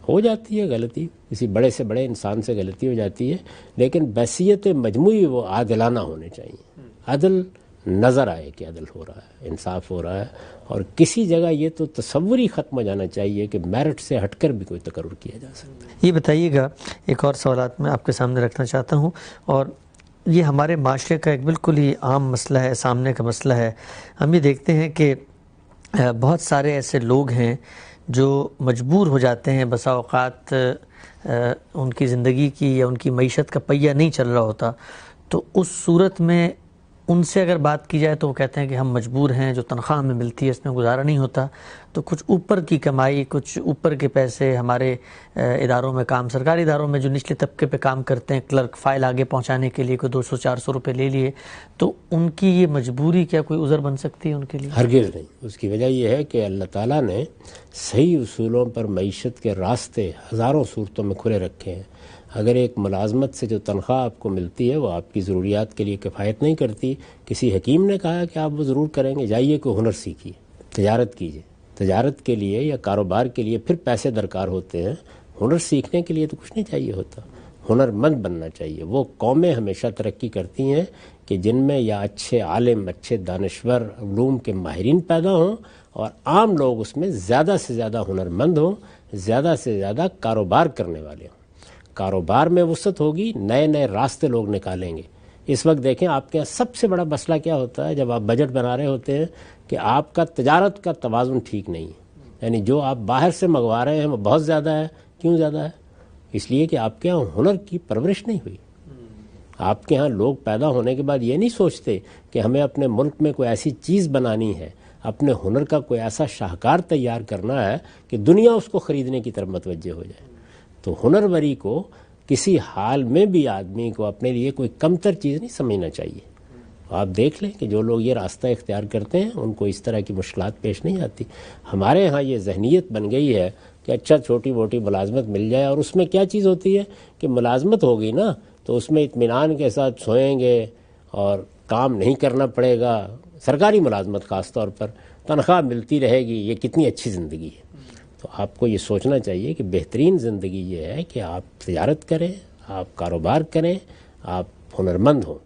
ہو جاتی ہے غلطی، کسی بڑے سے بڑے انسان سے غلطی ہو جاتی ہے، لیکن بحیثیت مجموعی وہ عادلانہ ہونے چاہیے، عدل نظر آئے کہ عدل ہو رہا ہے، انصاف ہو رہا ہے، اور کسی جگہ یہ تو تصور ہی ختم ہو جانا چاہیے کہ میرٹ سے ہٹ کر بھی کوئی تقرر کیا جا سکتا ہے۔ یہ بتائیے گا، ایک اور سوالات میں آپ کے سامنے رکھنا چاہتا ہوں، اور یہ ہمارے معاشرے کا ایک بالکل ہی عام مسئلہ ہے، سامنے کا مسئلہ ہے۔ ہم یہ دیکھتے ہیں کہ بہت سارے ایسے لوگ ہیں جو مجبور ہو جاتے ہیں، بسا اوقات ان کی زندگی کی یا ان کی معیشت کا پہیہ نہیں چل رہا ہوتا، تو اس صورت میں ان سے اگر بات کی جائے تو وہ کہتے ہیں کہ ہم مجبور ہیں، جو تنخواہ ہمیں ملتی ہے اس میں گزارا نہیں ہوتا، تو کچھ اوپر کی کمائی، کچھ اوپر کے پیسے ہمارے اداروں میں کام، سرکاری اداروں میں جو نچلے طبقے پہ کام کرتے ہیں، کلرک فائل آگے پہنچانے کے لیے کوئی 200-400 روپے لے لیے، تو ان کی یہ مجبوری کیا کوئی عذر بن سکتی ہے ان کے لیے؟ ہرگز نہیں۔ اس کی وجہ یہ ہے کہ اللہ تعالیٰ نے صحیح اصولوں پر معیشت کے راستے ہزاروں صورتوں میں کھلے رکھے ہیں۔ اگر ایک ملازمت سے جو تنخواہ آپ کو ملتی ہے وہ آپ کی ضروریات کے لیے کفایت نہیں کرتی، کسی حکیم نے کہا کہ آپ وہ ضرور کریں گے، جائیے کوئی ہنر سیکھیے، تجارت کیجیے، تجارت کے لیے یا کاروبار کے لیے پھر پیسے درکار ہوتے ہیں، ہنر سیکھنے کے لیے تو کچھ نہیں چاہیے ہوتا، ہنر مند بننا چاہیے۔ وہ قومیں ہمیشہ ترقی کرتی ہیں کہ جن میں یا اچھے عالم، اچھے دانشور، علوم کے ماہرین پیدا ہوں، اور عام لوگ اس میں زیادہ سے زیادہ ہنر مند ہوں، زیادہ سے زیادہ کاروبار کرنے والے ہوں۔ کاروبار میں وسعت ہوگی، نئے نئے راستے لوگ نکالیں گے۔ اس وقت دیکھیں آپ کے یہاں سب سے بڑا مسئلہ کیا ہوتا ہے جب آپ بجٹ بنا رہے ہوتے ہیں کہ آپ کا تجارت کا توازن ٹھیک نہیں ہے، یعنی جو آپ باہر سے منگوا رہے ہیں وہ بہت زیادہ ہے۔ کیوں زیادہ ہے؟ اس لیے کہ آپ کے یہاں ہنر کی پرورش نہیں ہوئی۔ آپ کے ہاں لوگ پیدا ہونے کے بعد یہ نہیں سوچتے کہ ہمیں اپنے ملک میں کوئی ایسی چیز بنانی ہے، اپنے ہنر کا کوئی ایسا شاہکار تیار کرنا ہے کہ دنیا اس کو خریدنے کی طرف متوجہ ہو جائے۔ تو ہنروری کو کسی حال میں بھی آدمی کو اپنے لیے کوئی کمتر چیز نہیں سمجھنا چاہیے۔ آپ دیکھ لیں کہ جو لوگ یہ راستہ اختیار کرتے ہیں ان کو اس طرح کی مشکلات پیش نہیں آتی۔ ہمارے ہاں یہ ذہنیت بن گئی ہے کہ اچھا چھوٹی موٹی ملازمت مل جائے، اور اس میں کیا چیز ہوتی ہے کہ ملازمت ہوگی نا تو اس میں اطمینان کے ساتھ سوئیں گے اور کام نہیں کرنا پڑے گا، سرکاری ملازمت خاص طور پر تنخواہ ملتی رہے گی، یہ کتنی اچھی زندگی ہے۔ تو آپ کو یہ سوچنا چاہیے کہ بہترین زندگی یہ ہے کہ آپ تجارت کریں، آپ کاروبار کریں، آپ ہنرمند ہوں۔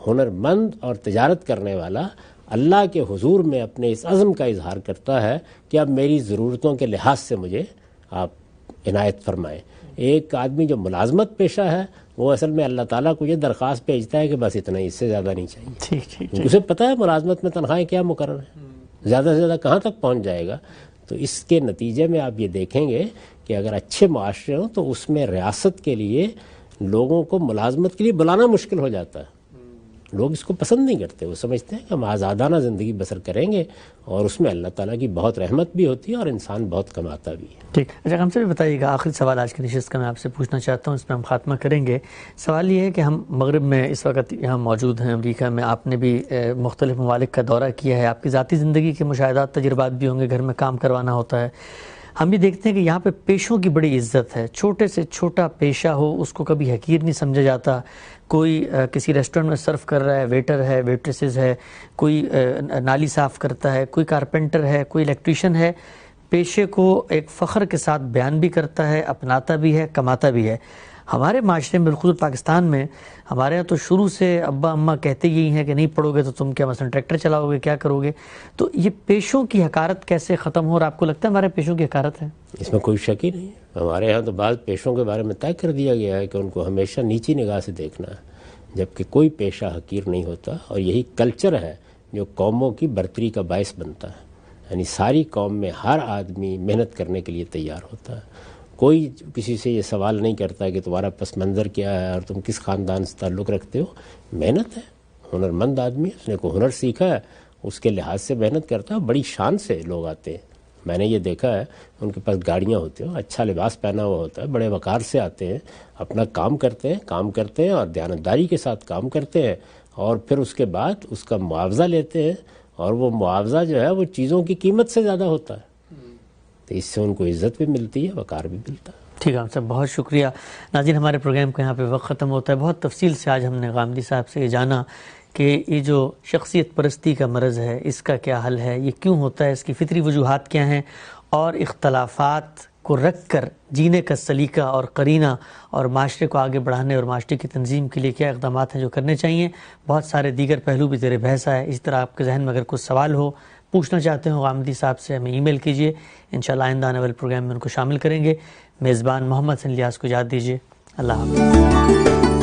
ہنرمند اور تجارت کرنے والا اللہ کے حضور میں اپنے اس عزم کا اظہار کرتا ہے کہ اب میری ضرورتوں کے لحاظ سے مجھے آپ عنایت فرمائیں۔ ایک آدمی جو ملازمت پیشہ ہے وہ اصل میں اللہ تعالیٰ کو یہ درخواست بھیجتا ہے کہ بس اتنا ہی، اس سے زیادہ نہیں چاہیے۔ اسے پتہ ہے ملازمت میں تنخواہیں کیا مقرر ہیں، زیادہ سے زیادہ کہاں تک پہنچ جائے گا۔ تو اس کے نتیجے میں آپ یہ دیکھیں گے کہ اگر اچھے معاشرے ہوں تو اس میں ریاست کے لیے لوگوں کو ملازمت کے لیے بلانا مشکل ہو جاتا ہے۔ لوگ اس کو پسند نہیں کرتے، وہ سمجھتے ہیں کہ ہم آزادانہ زندگی بسر کریں گے، اور اس میں اللہ تعالیٰ کی بہت رحمت بھی ہوتی ہے اور انسان بہت کماتا بھی ہے۔ ٹھیک، اچھا ہم سے بھی بتائیے گا، آخری سوال آج کی نشست کا میں آپ سے پوچھنا چاہتا ہوں، اس میں ہم خاتمہ کریں گے۔ سوال یہ ہے کہ ہم مغرب میں اس وقت یہاں موجود ہیں، امریکہ میں، آپ نے بھی مختلف ممالک کا دورہ کیا ہے، آپ کی ذاتی زندگی کے مشاہدات، تجربات بھی ہوں گے، گھر میں کام کروانا ہوتا ہے۔ ہم بھی دیکھتے ہیں کہ یہاں پہ پیشوں کی بڑی عزت ہے، چھوٹے سے چھوٹا پیشہ ہو اس کو کبھی حقیر نہیں سمجھا جاتا. کوئی کسی ریسٹورنٹ میں سرو کر رہا ہے، ویٹر ہے، ویٹریسز ہے، کوئی نالی صاف کرتا ہے، کوئی کارپینٹر ہے، کوئی الیکٹریشین ہے، پیشے کو ایک فخر کے ساتھ بیان بھی کرتا ہے، اپناتا بھی ہے، کماتا بھی ہے. ہمارے معاشرے میں بالخصوص پاکستان میں ہمارے یہاں تو شروع سے ابا اماں کہتے یہی ہیں کہ نہیں پڑھو گے تو تم کیا مثلا ٹریکٹر چلاؤ گے، کیا کرو گے. تو یہ پیشوں کی حقارت کیسے ختم ہو، اور آپ کو لگتا ہے ہمارے پیشوں کی حقارت ہے؟ اس میں کوئی شک ہی نہیں ہے. ہمارے ہاں تو بعض پیشوں کے بارے میں طے کر دیا گیا ہے کہ ان کو ہمیشہ نیچی نگاہ سے دیکھنا ہے، جبکہ کوئی پیشہ حقیر نہیں ہوتا. اور یہی کلچر ہے جو قوموں کی برتری کا باعث بنتا ہے. یعنی ساری قوم میں ہر آدمی محنت کرنے کے لیے تیار ہوتا ہے. کوئی کسی سے یہ سوال نہیں کرتا کہ تمہارا پس منظر کیا ہے اور تم کس خاندان سے تعلق رکھتے ہو. محنت ہے، ہنرمند آدمی اس نے کوئی ہنر سیکھا ہے، اس کے لحاظ سے محنت کرتا ہے. بڑی شان سے لوگ آتے ہیں، میں نے یہ دیکھا ہے، ان کے پاس گاڑیاں ہوتی ہیں، اچھا لباس پہنا ہوا ہوتا ہے، بڑے وقار سے آتے ہیں، اپنا کام کرتے ہیں اور دیانتداری کے ساتھ کام کرتے ہیں، اور پھر اس کے بعد اس کا معاوضہ لیتے ہیں، اور وہ معاوضہ جو ہے وہ چیزوں کی قیمت سے زیادہ ہوتا ہے. تو اس سے ان کو عزت بھی ملتی ہے، وقار بھی ملتا ہے. ٹھیک ہے صاحب، بہت شکریہ. ناظرین، ہمارے پروگرام کو یہاں پہ وقت ختم ہوتا ہے. بہت تفصیل سے آج ہم نے غامدی صاحب سے یہ جانا کہ یہ جو شخصیت پرستی کا مرض ہے اس کا کیا حل ہے، یہ کیوں ہوتا ہے، اس کی فطری وجوہات کیا ہیں، اور اختلافات کو رکھ کر جینے کا سلیقہ اور قرینہ اور معاشرے کو آگے بڑھانے اور معاشرے کی تنظیم کے لیے کیا اقدامات ہیں جو کرنے چاہیے. بہت سارے دیگر پہلو بھی زیر بحث ہے. اسی طرح آپ کے ذہن میں اگر کچھ سوال ہو، پوچھنا چاہتے ہوں غامدی صاحب سے، ہمیں ای میل کیجیے. انشاءاللہ آئندہ آنے والے پروگرام میں ان کو شامل کریں گے. میزبان محمد حسن الیاس کو اجازت دیجیے. اللہ حافظ.